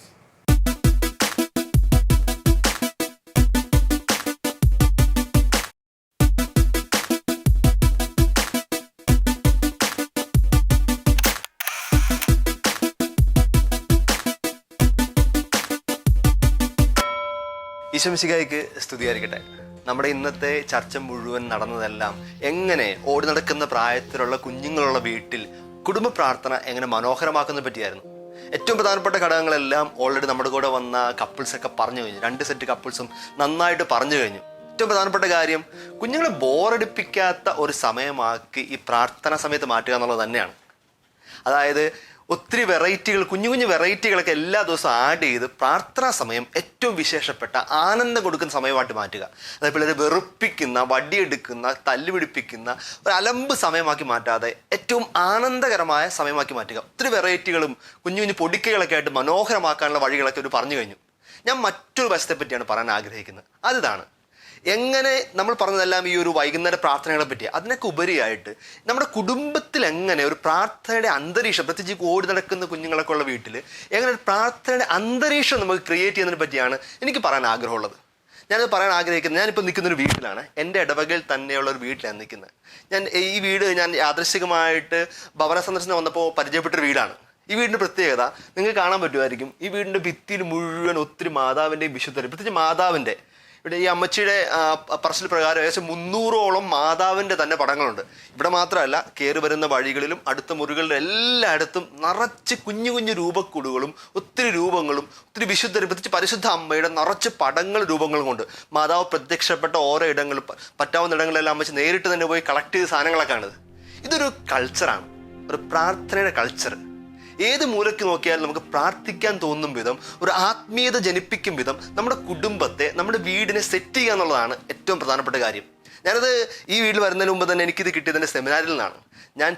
ഈശോമിശിഹായ്ക്ക് സ്തുതിയായിരിക്കട്ടെ. നമ്മുടെ ഇന്നത്തെ ചർച്ച മുഴുവൻ നടന്നതെല്ലാം എങ്ങനെ ഓടി നടക്കുന്ന പ്രായത്തിലുള്ള കുഞ്ഞുങ്ങളുള്ള വീട്ടിൽ കുടുംബ പ്രാർത്ഥന എങ്ങനെ മനോഹരമാക്കുന്നതിനെ പറ്റിയായിരുന്നു. ഏറ്റവും പ്രധാനപ്പെട്ട ഘടകങ്ങളെല്ലാം ഓൾറെഡി നമ്മുടെ കൂടെ വന്ന കപ്പിൾസൊക്കെ പറഞ്ഞു കഴിഞ്ഞു. 2 സെറ്റ് കപ്പിൾസും നന്നായിട്ട് പറഞ്ഞു കഴിഞ്ഞു. ഏറ്റവും പ്രധാനപ്പെട്ട കാര്യം, കുഞ്ഞുങ്ങളെ ബോറടിപ്പിക്കാത്ത ഒരു സമയമാക്കി ഈ പ്രാർത്ഥന സമയത്ത് മാറ്റുക എന്നുള്ളത് തന്നെയാണ്. അതായത് ഒത്തിരി വെറൈറ്റികൾ, കുഞ്ഞു കുഞ്ഞു വെറൈറ്റികളൊക്കെ എല്ലാ ദിവസവും ആഡ് ചെയ്ത് പ്രാർത്ഥനാ സമയം ഏറ്റവും വിശേഷപ്പെട്ട ആനന്ദം കൊടുക്കുന്ന സമയമായിട്ട് മാറ്റുക. അതായത് പിള്ളേരെ വെറുപ്പിക്കുന്ന, വടിയെടുക്കുന്ന, തല്ലുപിടിപ്പിക്കുന്ന ഒരു അലമ്പ് സമയമാക്കി മാറ്റാതെ ഏറ്റവും ആനന്ദകരമായ സമയമാക്കി മാറ്റുക. ഒത്തിരി വെറൈറ്റികളും കുഞ്ഞു കുഞ്ഞു പൊടിക്കകളൊക്കെ ആയിട്ട് മനോഹരമാക്കാനുള്ള വഴികളൊക്കെ ഒരു പറഞ്ഞു കഴിഞ്ഞു. ഞാൻ മറ്റൊരു വശത്തെ പറ്റിയാണ് പറയാൻ ആഗ്രഹിക്കുന്നത്. അതിതാണ് എങ്ങനെ നമ്മൾ പറഞ്ഞതെല്ലാം ഈ ഒരു വൈകുന്നേര പ്രാർത്ഥനകളെ പറ്റി. അതിനൊക്കെ ഉപരിയായിട്ട് നമ്മുടെ കുടുംബത്തിൽ എങ്ങനെ ഒരു പ്രാർത്ഥനയുടെ അന്തരീക്ഷം, പ്രത്യേകിച്ച് ഓടി നടക്കുന്ന കുഞ്ഞുങ്ങളൊക്കെ ഉള്ള വീട്ടിൽ എങ്ങനെ ഒരു പ്രാർത്ഥനയുടെ അന്തരീക്ഷം നമുക്ക് ക്രിയേറ്റ് ചെയ്യുന്നതിനെ പറ്റിയാണ് എനിക്ക് പറയാൻ ആഗ്രഹമുള്ളത്. ഞാനത് പറയാൻ ആഗ്രഹിക്കുന്നത്, ഞാനിപ്പോൾ നിൽക്കുന്നൊരു വീട്ടിലാണ്. എൻ്റെ ഇടവകയിൽ തന്നെയുള്ള ഒരു വീട്ടിലാണ് നിൽക്കുന്നത്. ഈ വീട് ഞാൻ യാദൃശ്ചികമായിട്ട് ഭവന സന്ദർശനം വന്നപ്പോൾ പരിചയപ്പെട്ടൊരു വീടാണ്. ഈ വീടിൻ്റെ പ്രത്യേകത നിങ്ങൾക്ക് കാണാൻ പറ്റുമായിരിക്കും. ഈ വീടിൻ്റെ ഭിത്തിയിൽ മുഴുവൻ ഒത്തിരി മാതാവിൻ്റെയും വിശുദ്ധരും, പ്രത്യേകിച്ച് മാതാവിൻ്റെ ഇവിടെ ഈ അമ്മച്ചിയുടെ പറച്ചിൽ പ്രകാരം ഏകദേശം 300ഓളം മാതാവിൻ്റെ തന്നെ പടങ്ങളുണ്ട്. ഇവിടെ മാത്രമല്ല, കയറി വരുന്ന വഴികളിലും അടുത്ത മുറികളിലും എല്ലായിടത്തും നിറച്ച് കുഞ്ഞു കുഞ്ഞു രൂപക്കൂടുകളും ഒത്തിരി രൂപങ്ങളും ഒത്തിരി വിശുദ്ധ, പ്രത്യേകിച്ച് പരിശുദ്ധ അമ്മയുടെ നിറച്ച് പടങ്ങൾ രൂപങ്ങളും കൊണ്ട് മാതാവ് പ്രത്യക്ഷപ്പെട്ട ഓരോ ഇടങ്ങളും പറ്റാവുന്ന ഇടങ്ങളിലെല്ലാം അമ്മച്ചി നേരിട്ട് തന്നെ പോയി കളക്ട് ചെയ്ത സാധനങ്ങളൊക്കെ ആണിത്. ഇതൊരു കൾച്ചറാണ്, ഒരു പ്രാർത്ഥനയുടെ കൾച്ചർ. ഏത് മൂലയ്ക്ക് നോക്കിയാലും നമുക്ക് പ്രാർത്ഥിക്കാൻ തോന്നും വിധം, ഒരു ആത്മീയത ജനിപ്പിക്കും വിധം നമ്മുടെ കുടുംബത്തെ, നമ്മുടെ വീടിനെ സെറ്റ് ചെയ്യുക എന്നുള്ളതാണ് ഏറ്റവും പ്രധാനപ്പെട്ട കാര്യം. ഞാനത് ഈ വീട്ടിൽ വരുന്നതിന് മുമ്പ് തന്നെ എനിക്കിത് കിട്ടിയത് എൻ്റെ സെമിനാരിൽ നിന്നാണ്. ഞാൻ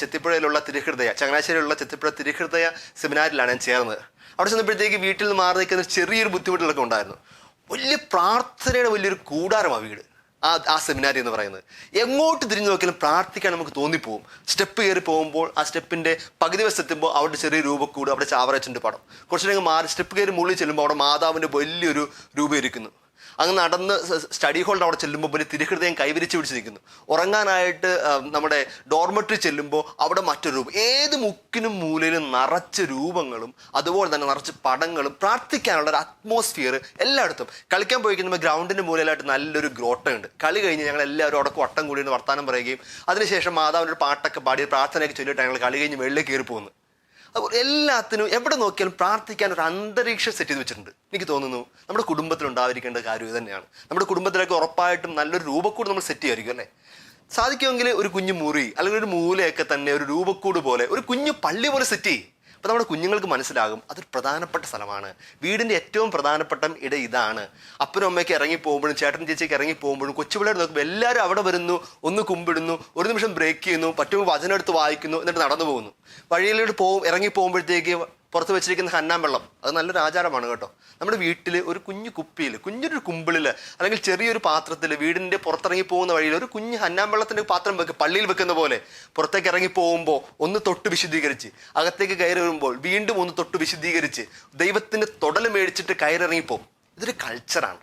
ചെത്തിപ്പുഴയിലുള്ള തിരുഹൃദയ, ചങ്ങനാശ്ശേരിയിലുള്ള ചെത്തിപ്പുഴ തിരുഹൃദയ സെമിനാരിലാണ് ഞാൻ ചേർന്നത്. അവിടെ ചെന്നപ്പോഴത്തേക്ക് വീട്ടിൽ നിന്ന് മാറി നിൽക്കുന്ന ചെറിയൊരു ബുദ്ധിമുട്ടുകളൊക്കെ ഉണ്ടായിരുന്നു. വലിയ പ്രാർത്ഥനയുടെ വലിയൊരു കൂടാരമാണ് വീട്, ആ സെമിനാരി എന്ന് പറയുന്നത്. എങ്ങോട്ട് തിരിഞ്ഞു നോക്കിയാലും പ്രാർത്ഥിക്കാൻ നമുക്ക് തോന്നിപ്പോവും. സ്റ്റെപ്പ് കയറി പോകുമ്പോൾ ആ സ്റ്റെപ്പിൻ്റെ പകുതി വശത്തെത്തുമ്പോൾ അവിടെ ചെറിയ രൂപക്കൂട്, അവിടെ ചാവറച്ചൻ്റെ പടം. കുറച്ചുകൂടെ മാറി സ്റ്റെപ്പ് കയറി മുകളിൽ ചെല്ലുമ്പോൾ അവിടെ മാതാവിൻ്റെ വലിയൊരു രൂപം ഇരിക്കുന്നു. അങ്ങ് നടന്ന് സ്റ്റഡി ഹോളിൻ്റെ അവിടെ ചെല്ലുമ്പോൾ പിന്നെ തിരുഹൃദയം കൈവരിച്ച് പിടിച്ചിരിക്കുന്നു. ഉറങ്ങാനായിട്ട് നമ്മുടെ ഡോർമെട്രി ചെല്ലുമ്പോൾ അവിടെ മറ്റൊരു രൂപം. ഏത് മുക്കിനും മൂലയിലും നിറച്ച് രൂപങ്ങളും അതുപോലെ തന്നെ നിറച്ച് പടങ്ങളും, പ്രാർത്ഥിക്കാനുള്ള ഒരു അറ്റ്മോസ്ഫിയർ എല്ലായിടത്തും. കളിക്കാൻ പോയി കഴിയുമ്പോൾ ഗ്രൗണ്ടിൻ്റെ മൂലയിലായിട്ട് നല്ലൊരു ഗ്രോട്ടയുണ്ട്. കളി കഴിഞ്ഞ് ഞങ്ങൾ എല്ലാവരും അവിടെ വട്ടം കൂടി വർത്താനം പറയുകയും അതിനുശേഷം മാതാവിൻ്റെ ഒരു പാട്ടൊക്കെ പാടി പ്രാർത്ഥനയൊക്കെ ചൊല്ലിയിട്ട് ഞങ്ങൾ കളി കഴിഞ്ഞ് വെള്ളിൽ കയറി പോകുന്നു. അപ്പോൾ എല്ലാത്തിനും എവിടെ നോക്കിയാലും പ്രാർത്ഥിക്കാൻ ഒരു അന്തരീക്ഷം സെറ്റ് ചെയ്ത് വെച്ചിട്ടുണ്ട്. എനിക്ക് തോന്നുന്നു നമ്മുടെ കുടുംബത്തിൽ ഉണ്ടായിരിക്കേണ്ട കാര്യം ഇത് തന്നെയാണ്. നമ്മുടെ കുടുംബത്തിലൊക്കെ ഉറപ്പായിട്ടും നല്ലൊരു രൂപക്കൂട് നമ്മൾ സെറ്റ് ചെയ്യുമായിരിക്കും അല്ലേ? സാധിക്കുമെങ്കിൽ ഒരു കുഞ്ഞു മുറി അല്ലെങ്കിൽ ഒരു മൂലയൊക്കെ തന്നെ ഒരു രൂപക്കൂട് പോലെ, ഒരു കുഞ്ഞു പള്ളി പോലെ സെറ്റ് ചെയ്യും. അപ്പോൾ നമ്മുടെ കുഞ്ഞുങ്ങൾക്ക് മനസ്സിലാകും അതൊരു പ്രധാനപ്പെട്ട സ്ഥലമാണ്. വീടിൻ്റെ ഏറ്റവും പ്രധാനപ്പെട്ട ഇട ഇതാണ്. അപ്പനും അമ്മയ്ക്ക് ഇറങ്ങി പോകുമ്പോഴും ചേട്ടൻ ചേച്ചിക്ക് ഇറങ്ങി പോകുമ്പോഴും കൊച്ചുപിള്ളേർ നോക്കുമ്പോൾ എല്ലാവരും അവിടെ വരുന്നു, ഒന്ന് കുമ്പിടുന്നു, ഒരു നിമിഷം ബ്രേക്ക് ചെയ്യുന്നു, പറ്റുമ്പോൾ വചനം എടുത്ത് വായിക്കുന്നു, എന്നിട്ട് നടന്നു പോകുന്നു. വഴിയിലോട്ട് ഇറങ്ങി പോകുമ്പോഴത്തേക്ക് പുറത്ത് വെച്ചിരിക്കുന്ന ഹന്നാൻ വെള്ളം, അത് നല്ലൊരു ആചാരമാണ് കേട്ടോ. നമ്മുടെ വീട്ടിൽ ഒരു കുഞ്ഞു കുപ്പിയിൽ, കുഞ്ഞൊരു കുമ്പിളിൽ അല്ലെങ്കിൽ ചെറിയൊരു പാത്രത്തിൽ വീടിൻ്റെ പുറത്തിറങ്ങി പോകുന്ന വഴിയിൽ ഒരു കുഞ്ഞ് ഹന്നാൻ വെള്ളത്തിൻ്റെ പാത്രം പള്ളിയിൽ വെക്കുന്ന പോലെ പുറത്തേക്ക് ഇറങ്ങി പോകുമ്പോൾ ഒന്ന് തൊട്ട് വിശുദ്ധീകരിച്ച് അകത്തേക്ക് കയറി വരുമ്പോൾ വീണ്ടും ഒന്ന് തൊട്ട് വിശുദ്ധീകരിച്ച് ദൈവത്തിൻ്റെ തൊടൽ മേടിച്ചിട്ട് കയറിറങ്ങിപ്പോവും. ഇതൊരു കൾച്ചറാണ്.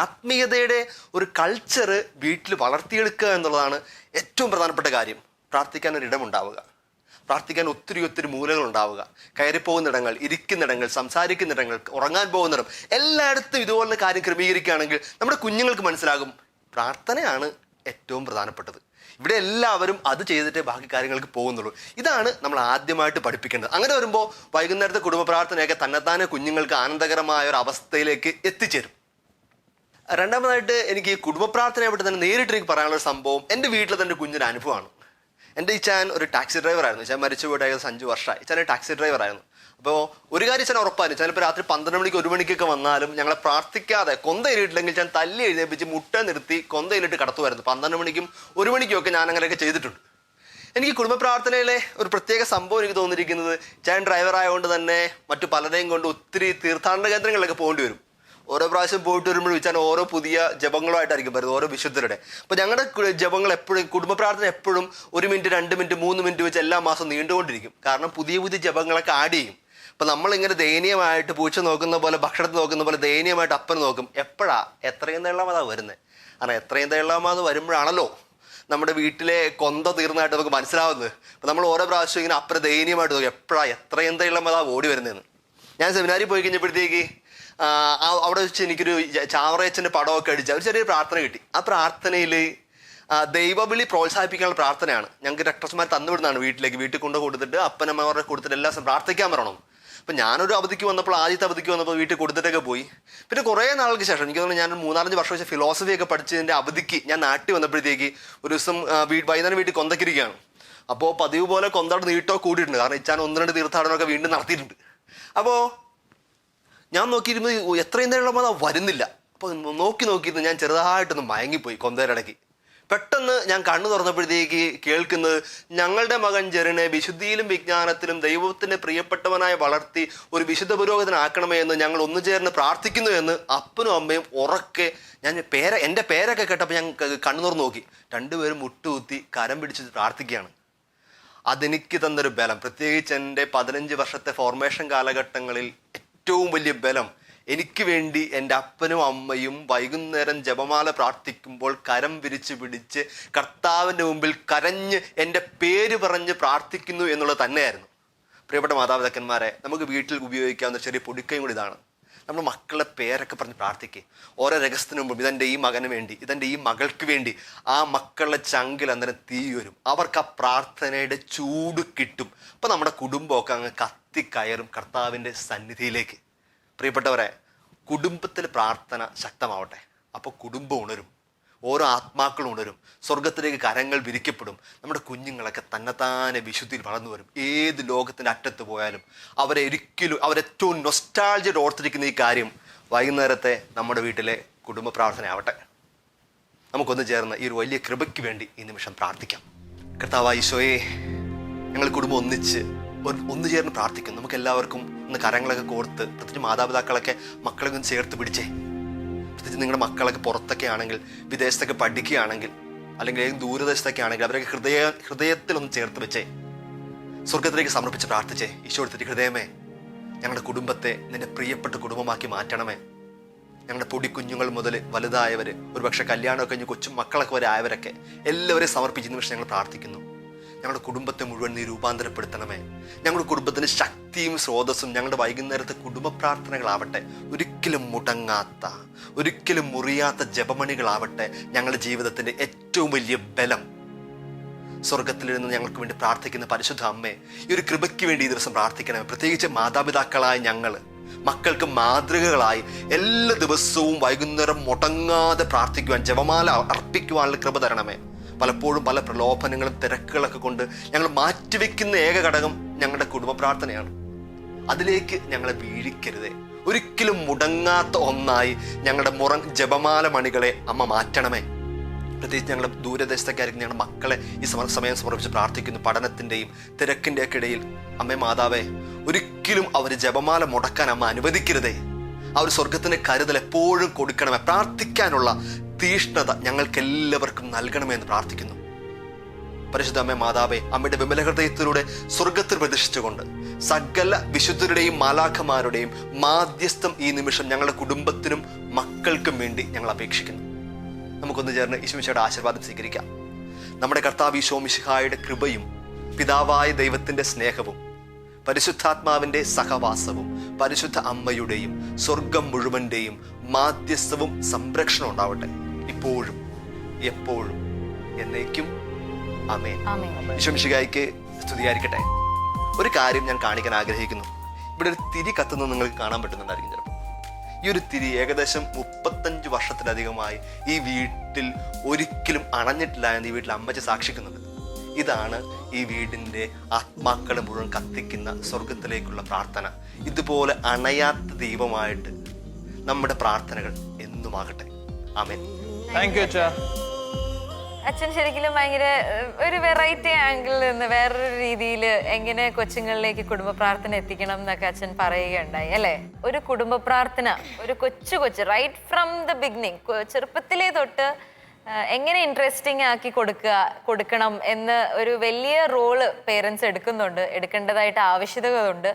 ആത്മീയതയുടെ ഒരു കൾച്ചർ വീട്ടിൽ വളർത്തിയെടുക്കുക എന്നുള്ളതാണ് ഏറ്റവും പ്രധാനപ്പെട്ട കാര്യം. പ്രാർത്ഥിക്കാൻ ഒരിടമുണ്ടാവുക, പ്രാർത്ഥിക്കാൻ ഒത്തിരി ഒത്തിരി മൂലകൾ ഉണ്ടാവുക, കയറിപ്പോകുന്നിടങ്ങൾ, ഇരിക്കുന്നിടങ്ങൾ, സംസാരിക്കുന്നിടങ്ങൾ, ഉറങ്ങാൻ പോകുന്നിടം, എല്ലായിടത്തും ഇതുപോലുള്ള കാര്യം ക്രമീകരിക്കുകയാണെങ്കിൽ നമ്മുടെ കുഞ്ഞുങ്ങൾക്ക് മനസ്സിലാകും പ്രാർത്ഥനയാണ് ഏറ്റവും പ്രധാനപ്പെട്ടത്. ഇവിടെ എല്ലാവരും അത് ചെയ്തിട്ടേ ബാക്കി കാര്യങ്ങൾക്ക് പോകുന്നുള്ളൂ. ഇതാണ് നമ്മൾ ആദ്യമായിട്ട് പഠിപ്പിക്കേണ്ടത്. അങ്ങനെ വരുമ്പോൾ വൈകുന്നേരത്തെ കുടുംബ പ്രാർത്ഥനയൊക്കെ തന്നെത്താനെ കുഞ്ഞുങ്ങൾക്ക് ആനന്ദകരമായ ഒരു അവസ്ഥയിലേക്ക് എത്തിച്ചേരും. രണ്ടാമതായിട്ട് എനിക്ക് ഈ കുടുംബ പ്രാർത്ഥനയെ പറ്റി തന്നെ നേരിട്ട് എനിക്ക് പറയാനുള്ള സംഭവം എൻ്റെ വീട്ടിൽ തന്നെ കുഞ്ഞൊരു അനുഭവമാണ്. എൻ്റെ ഇച്ചാൻ ഒരു ടാക്സി ഡ്രൈവറായിരുന്നു. ഇച്ചാൻ മരിച്ചു പോയിട്ട് ഏകദേശം 5 വർഷമായി. ഇച്ചാൻ ഒരു ടാക്സി ഡ്രൈവറായിരുന്നു. അപ്പോൾ ഒരു കാര്യം ഇച്ചാൻ ഉറപ്പായിരുന്നു, ചിലപ്പോൾ രാത്രി 12 മണിക്ക് 1 മണിക്കൊക്കെ വന്നാലും ഞങ്ങളെ പ്രാർത്ഥിക്കാതെ കൊന്തയിലിട്ടില്ലെങ്കിൽ ഞാൻ തല്ലി എഴുന്നേപ്പിച്ച് മുട്ട നിർത്തി കൊന്തയിലിട്ട് കടത്തുമായിരുന്നു. 12 മണിക്കും 1 മണിക്കും ഒക്കെ ഞാൻ അങ്ങനെയൊക്കെ ചെയ്തിട്ടുണ്ട്. എനിക്ക് കുടുംബ പ്രാർത്ഥനയിലെ ഒരു പ്രത്യേക സംഭവം എനിക്ക് തോന്നിയിരിക്കുന്നത്, ഞാൻ ഡ്രൈവർ ആയതുകൊണ്ട് തന്നെ മറ്റു പലരെയും കൊണ്ട് ഒത്തിരി തീർത്ഥാടന കേന്ദ്രങ്ങളിലൊക്കെ പോകേണ്ടി വരും. ഓരോ പ്രാവശ്യം പോയിട്ട് വരുമ്പോൾ വെച്ചാൽ ഓരോ പുതിയ ജപങ്ങളുമായിട്ടായിരിക്കും വരുന്നത്, ഓരോ വിശുദ്ധരുടെ. അപ്പോൾ ഞങ്ങളുടെ ജപങ്ങൾ എപ്പോഴും, കുടുംബ പ്രാർത്ഥന എപ്പോഴും 1 മിനിറ്റ് 2 മിനിറ്റ് 3 മിനിറ്റ് വെച്ച് എല്ലാ മാസം നീണ്ടുകൊണ്ടിരിക്കും. കാരണം പുതിയ പുതിയ ജപങ്ങളൊക്കെ ആഡ് ചെയ്യും. അപ്പം നമ്മളിങ്ങനെ ദയനീയമായിട്ട് പൂച്ച നോക്കുന്ന പോലെ, ഭക്ഷണത്തിൽ നോക്കുന്ന പോലെ ദയനീയമായിട്ട് അപ്പൻ നോക്കും. എത്രയും തേളാമതാ വരുന്നത്. കാരണം എത്രയും തേളാമത് വരുമ്പോഴാണല്ലോ നമ്മുടെ വീട്ടിലെ കൊന്ത തീർന്നതായിട്ട് നമുക്ക് മനസ്സിലാവുന്നത്. അപ്പം നമ്മൾ ഓരോ പ്രാവശ്യം ഇങ്ങനെ അപ്പനെ ദയനീയമായിട്ട് നോക്കും, എത്രയും തേളാമതാ ഓടി വരുന്നതെന്ന്. ഞാൻ സെമിനാരിൽ പോയി കഴിഞ്ഞപ്പോഴത്തേക്ക് അവിടെ വെച്ച് എനിക്കൊരു ചാവറയച്ചൻ്റെ പടമൊക്കെ അടിച്ച് ഒരു ചെറിയൊരു പ്രാർത്ഥന കിട്ടി. ആ പ്രാർത്ഥനയിൽ ദൈവവിളി പ്രോത്സാഹിപ്പിക്കാനുള്ള പ്രാർത്ഥനയാണ്. ഞങ്ങൾക്ക് രക്തസ്മാർ തന്നുവിടുന്നതാണ് വീട്ടിൽ കൊടുത്തിട്ട് അപ്പനമ്മമാരെ കൊടുത്തിട്ട് എല്ലാ ദിവസം പ്രാർത്ഥിക്കാൻ പറയണം. അപ്പം ഞാനൊരു അവധിക്ക് വന്നപ്പോൾ, ആദ്യത്തെ അവധിക്ക് വന്നപ്പോൾ വീട്ടിൽ കൊടുത്തിട്ടൊക്കെ പോയി. പിന്നെ കുറേ നാൾക്ക് ശേഷം, എനിക്ക് തോന്നുന്നു ഞാൻ 3-4 വർഷം വെച്ച് ഫിലോസഫിയൊക്കെ പഠിച്ചതിൻ്റെ അവധിക്ക് ഞാൻ നാട്ടിൽ വന്നപ്പോഴത്തേക്ക് ഒരു ദിവസം വൈകുന്നേരം വീട്ടിൽ കൊന്തക്കിരിക്കുകയാണ്. അപ്പോൾ പതിവ് പോലെ കൊന്തയുടെ നീട്ടോ കൂടിയിട്ടുണ്ട്. കാരണം ഇച്ചാൻ 1-2 തീർത്ഥാടനമൊക്കെ വീണ്ടും നടത്തിയിട്ടുണ്ട്. അപ്പോൾ ഞാൻ നോക്കിയിരുന്നത് എത്രയും നേരം അത് വരുന്നില്ല. അപ്പോൾ നോക്കിയിരുന്ന് ഞാൻ ചെറുതായിട്ടൊന്ന് മയങ്ങിപ്പോയി കൊന്തയിടയ്ക്ക്. പെട്ടെന്ന് ഞാൻ കണ്ണു തുറന്നപ്പോഴത്തേക്ക് കേൾക്കുന്നത്, ഞങ്ങളുടെ മകൻ ജെറിനെ വിശുദ്ധിയിലും വിജ്ഞാനത്തിലും ദൈവത്തിന് പ്രിയപ്പെട്ടവനായി വളർത്തി ഒരു വിശുദ്ധ പുരോഹിതനാക്കണമേ എന്ന് ഞങ്ങൾ ഒന്നു ചേർന്ന് പ്രാർത്ഥിക്കുന്നു എന്ന് അപ്പനും അമ്മയും ഉറക്കെ. എൻ്റെ പേരൊക്കെ കേട്ടപ്പോൾ ഞാൻ കണ്ണു തുറന്ന് നോക്കി. 2 പേരും മുട്ടുകുത്തി കരം പിടിച്ച് പ്രാർത്ഥിക്കുകയാണ്. അതെനിക്ക് തന്നൊരു ബലം, പ്രത്യേകിച്ച് എൻ്റെ 15 വർഷത്തെ ഫോർമേഷൻ കാലഘട്ടങ്ങളിൽ ഏറ്റവും വലിയ ബലം. എനിക്ക് വേണ്ടി എൻ്റെ അപ്പനും അമ്മയും വൈകുന്നേരം ജപമാല പ്രാർത്ഥിക്കുമ്പോൾ കരം വിരിച്ച് പിടിച്ച് കർത്താവിൻ്റെ മുമ്പിൽ കരഞ്ഞ് എൻ്റെ പേര് പറഞ്ഞ് പ്രാർത്ഥിക്കുന്നു എന്നുള്ളത് തന്നെയായിരുന്നു. പ്രിയപ്പെട്ട മാതാപിതാക്കന്മാരെ, നമുക്ക് വീട്ടിൽ ഉപയോഗിക്കാവുന്ന ചെറിയ പൊടിക്കയും കൂടി ഇതാണ്. നമ്മുടെ മക്കളുടെ പേരൊക്കെ പറഞ്ഞ് പ്രാർത്ഥിക്കുക. ഓരോ രഹസ്യത്തിന് മുമ്പ് ഇതെൻ്റെ ഈ മകന് വേണ്ടി, ഇതെൻ്റെ ഈ മകൾക്ക് വേണ്ടി. ആ മക്കളുടെ ചങ്കിൽ അന്നേരം തീ വരും. അവർക്ക് ആ പ്രാർത്ഥനയുടെ ചൂട് കിട്ടും. അപ്പം നമ്മുടെ കുടുംബമൊക്കെ അങ്ങ് കത്തിക്കയറും കർത്താവിൻ്റെ സന്നിധിയിലേക്ക്. പ്രിയപ്പെട്ടവരെ, കുടുംബത്തിൽ പ്രാർത്ഥന ശക്തമാവട്ടെ. അപ്പോൾ കുടുംബം ഉണരും, ഓരോ ആത്മാക്കളും ഉണരും, സ്വർഗത്തിലേക്ക് കരങ്ങൾ വിരിക്കപ്പെടും. നമ്മുടെ കുഞ്ഞുങ്ങളൊക്കെ തന്നെത്താനെ വിശുദ്ധിയിൽ വളർന്നു വരും. ഏത് ലോകത്തിൻ്റെ അറ്റത്ത് പോയാലും അവരേറ്റവും നൊസ്റ്റാൾജിയോട് ഓർത്തിരിക്കുന്ന ഈ കാര്യം വൈകുന്നേരത്തെ നമ്മുടെ വീട്ടിലെ കുടുംബ പ്രാർത്ഥന ആവട്ടെ. നമുക്കൊന്ന് ചേർന്ന് ഈ ഒരു വലിയ കൃപയ്ക്ക് വേണ്ടി ഈ നിമിഷം പ്രാർത്ഥിക്കാം. കർത്താവായ ഈശോയെ, ഞങ്ങൾ കുടുംബം ഒന്നു ചേർന്ന് പ്രാർത്ഥിക്കും. നമുക്ക് എല്ലാവർക്കും ഒന്ന് കരങ്ങളൊക്കെ കോർത്ത്, പ്രത്യേകിച്ച് മാതാപിതാക്കളൊക്കെ മക്കളെ ഒന്ന് ചേർത്ത് പിടിച്ചേ. പ്രത്യേകിച്ച് നിങ്ങളുടെ മക്കളൊക്കെ പുറത്തൊക്കെ ആണെങ്കിൽ, വിദേശത്തൊക്കെ പഠിക്കുകയാണെങ്കിൽ, അല്ലെങ്കിൽ ഏത് ദൂരദേശത്തൊക്കെ ആണെങ്കിൽ അവരൊക്കെ ഹൃദയത്തിലൊന്ന് ചേർത്ത് വെച്ചേ. സ്വർഗത്തിലേക്ക് സമർപ്പിച്ച് പ്രാർത്ഥിച്ചേ. ഈശോ എടുത്തിട്ട് ഹൃദയമേ, ഞങ്ങളുടെ കുടുംബത്തെ നിന്റെ പ്രിയപ്പെട്ട കുടുംബമാക്കി മാറ്റണമേ. ഞങ്ങളുടെ പൊടിക്കുഞ്ഞുങ്ങൾ മുതൽ വലുതായവർ, ഒരുപക്ഷെ കല്യാണമൊക്കെ കഴിഞ്ഞ് കൊച്ചു മക്കളൊക്കെ വരെ ആയവരൊക്കെ എല്ലാവരെയും സമർപ്പിച്ചതിന് പക്ഷേ ഞങ്ങൾ പ്രാർത്ഥിക്കുന്നു. ഞങ്ങളുടെ കുടുംബത്തെ മുഴുവൻ നീ രൂപാന്തരപ്പെടുത്തണമേ. ഞങ്ങളുടെ കുടുംബത്തിന് ശക്തിയും സ്രോതസ്സും ഞങ്ങളുടെ വൈകുന്നേരത്തെ കുടുംബ പ്രാർത്ഥനകളാവട്ടെ. ഒരിക്കലും മുടങ്ങാത്ത, ഒരിക്കലും മുറിയാത്ത ജപമണികളാവട്ടെ ഞങ്ങളുടെ ജീവിതത്തിൻ്റെ ഏറ്റവും വലിയ ബലം. സ്വർഗത്തിലിരുന്ന് ഞങ്ങൾക്ക് വേണ്ടി പ്രാർത്ഥിക്കുന്ന പരിശുദ്ധ അമ്മേ, ഈ ഒരു കൃപയ്ക്ക് വേണ്ടി ഈ ദിവസം പ്രാർത്ഥിക്കണമേ. പ്രത്യേകിച്ച് മാതാപിതാക്കളായ ഞങ്ങൾ മക്കൾക്ക് മാതൃകകളായി എല്ലാ ദിവസവും വൈകുന്നേരം മുടങ്ങാതെ പ്രാർത്ഥിക്കുവാൻ, ജപമാല അർപ്പിക്കുവാനുള്ള കൃപ തരണമേ. പലപ്പോഴും പല പ്രലോഭനങ്ങളും തിരക്കുകളൊക്കെ കൊണ്ട് ഞങ്ങൾ മാറ്റിവെക്കുന്ന ഏക ഘടകം ഞങ്ങളുടെ കുടുംബ പ്രാർത്ഥനയാണ്. അതിലേക്ക് ഞങ്ങളെ വീഴിക്കരുതേ. ഒരിക്കലും മുടങ്ങാത്ത ഒന്നായി ഞങ്ങളുടെ ജപമാല മണികളെ അമ്മ മാറ്റണമേ. പ്രത്യേകിച്ച് ഞങ്ങൾ ദൂരദേശത്തൊക്കെ ആയിരിക്കും ഞങ്ങളുടെ മക്കളെ ഈ സമയം സമർപ്പിച്ച് പ്രാർത്ഥിക്കുന്നു. പഠനത്തിൻ്റെയും തിരക്കിൻ്റെയൊക്കെ ഇടയിൽ അമ്മേ മാതാവേ, ഒരിക്കലും അവർ ജപമാല മുടക്കാൻ അമ്മ അനുവദിക്കരുതേ. ആ ഒരു സ്വർഗത്തിൻ്റെ കരുതൽ എപ്പോഴും കൊടുക്കണമേ. പ്രാർത്ഥിക്കാനുള്ള തീഷ്ണത ഞങ്ങൾക്ക് എല്ലാവർക്കും നൽകണമെന്ന് പ്രാർത്ഥിക്കുന്നു. പരിശുദ്ധ അമ്മേ മാതാവേ, അമ്മയുടെ വിമല ഹൃദയത്തിലൂടെ സ്വർഗത്തിൽ പ്രതിഷ്ഠിച്ചുകൊണ്ട് സകല വിശുദ്ധരുടെയും മാലാഖമാരുടെയും മാധ്യസ്ഥം ഈ നിമിഷം ഞങ്ങളുടെ കുടുംബത്തിനും മക്കൾക്കും വേണ്ടി ഞങ്ങൾ അപേക്ഷിക്കുന്നു. നമുക്കൊന്ന് ചേർന്ന് ഈശോമിശിഹായുടെ ആശീർവാദം സ്വീകരിക്കാം. നമ്മുടെ കർത്താവ് ഈശോ മിശിഹായുടെ കൃപയും പിതാവായ ദൈവത്തിൻ്റെ സ്നേഹവും പരിശുദ്ധാത്മാവിൻ്റെ സഹവാസവും പരിശുദ്ധ അമ്മയുടെയും സ്വർഗം മുഴുവൻ്റെയും മാധ്യസ്ഥവും സംരക്ഷണം ഉണ്ടാവട്ടെ, ഇപ്പോഴും എപ്പോഴും എന്നേക്കും. ആമേൻ. ഈശോ മിശിഹായ്ക്ക് സ്തുതിയായിരിക്കട്ടെ. ഒരു കാര്യം ഞാൻ കാണിക്കാൻ ആഗ്രഹിക്കുന്നു. ഇവിടെ ഒരു തിരി കത്തുന്നത് നിങ്ങൾക്ക് കാണാൻ പറ്റുന്നുണ്ടായിരിക്കും ചിലപ്പോൾ. ഈ ഒരു തിരി ഏകദേശം 35 വർഷത്തിലധികമായി ഈ വീട്ടിൽ ഒരിക്കലും അണഞ്ഞിട്ടില്ല എന്ന് ഈ വീട്ടിൽ അമ്മച്ചി സാക്ഷിക്കുന്നുണ്ട്. ഇതാണ് ഈ വീടിൻ്റെ ആത്മാക്കളെ മുഴുവൻ കത്തിക്കുന്ന സ്വർഗത്തിലേക്കുള്ള പ്രാർത്ഥന. ഇതുപോലെ അണയാത്ത ദൈവമായിട്ട് നമ്മുടെ പ്രാർത്ഥനകൾ എന്നുമാകട്ടെ. ആമേൻ. താങ്ക് യു അച്ഛാ. അച്ഛൻ ശരിക്കും ഭയങ്കര ഒരു വെറൈറ്റി ആംഗിളിൽ നിന്ന് വേറൊരു രീതിയിൽ എങ്ങനെ കൊച്ചുങ്ങളിലേക്ക് കുടുംബ പ്രാർത്ഥന എത്തിക്കണം എന്നൊക്കെ അച്ഛൻ പറയുകയുണ്ടായി അല്ലേ. ഒരു കുടുംബ പ്രാർത്ഥന ഒരു കൊച്ചു റൈറ്റ് ഫ്രം ദ ബിഗിനിങ്, ചെറുപ്പത്തിലേ തൊട്ട് എങ്ങനെ ഇൻട്രസ്റ്റിംഗ് ആക്കി കൊടുക്കണം എന്ന് ഒരു വലിയ റോള് പേരൻസ് എടുക്കേണ്ടതായിട്ട് ആവശ്യകതയുണ്ട്.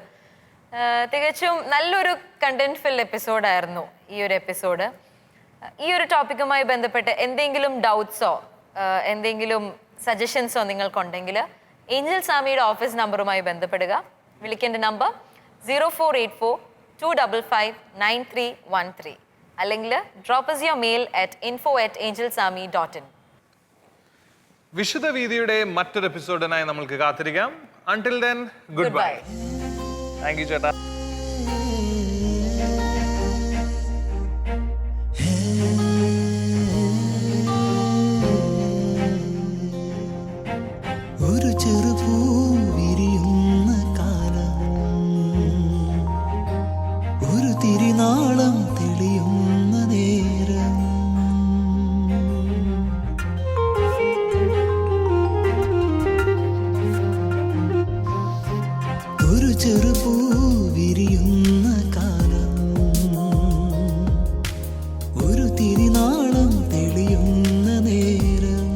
തികച്ചും നല്ലൊരു കണ്ടന്റ് ഫിൽ എപ്പിസോഡായിരുന്നു ഈ ഒരു എപ്പിസോഡ്. ഈ ഒരു ടോപ്പിക്കുമായി ബന്ധപ്പെട്ട് എന്തെങ്കിലും ഡൗട്ട്സോ എന്തെങ്കിലും സജഷൻസോ നിങ്ങൾക്കുണ്ടെങ്കിൽ ഏഞ്ചൽ സാമിയുടെ ഓഫീസ് നമ്പറുമായി ബന്ധപ്പെടുക. വിളിക്കേണ്ട നമ്പർ 0484-255-9313 അല്ലെങ്കിൽ drop us your mail at info@angelsami.in. വിശുദ്ധ വീതിയുടെ മറ്റൊരു എപ്പിസോഡിനായി നമ്മൾക്ക് കാത്തിരിക്കാം. Until then, goodbye. Thank you ചേട്ടാ. ഒരു ചെറുപൂ വിരിയുന്ന കാലം, ഒരു തിരിനാളം തെളിയുന്ന നേരം, ഒരു ചെറുപൂ വിരിയുന്ന കാലം, ഒരു തിരിനാളം തെളിയുന്ന നേരം,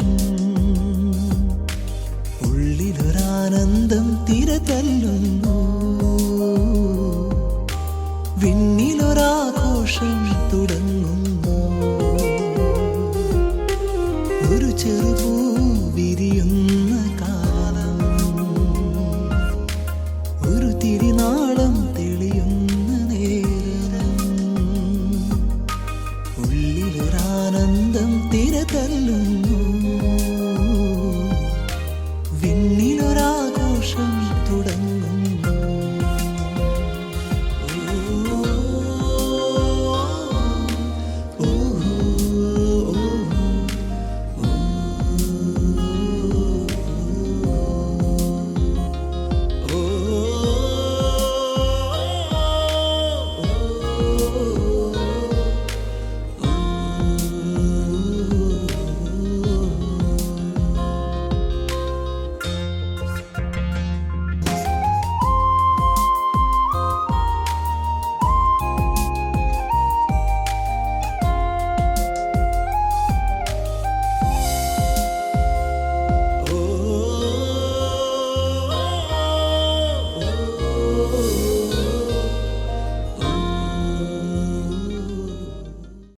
ഉള്ളിലൊരാനന്ദം തിരതല്ലുന്നു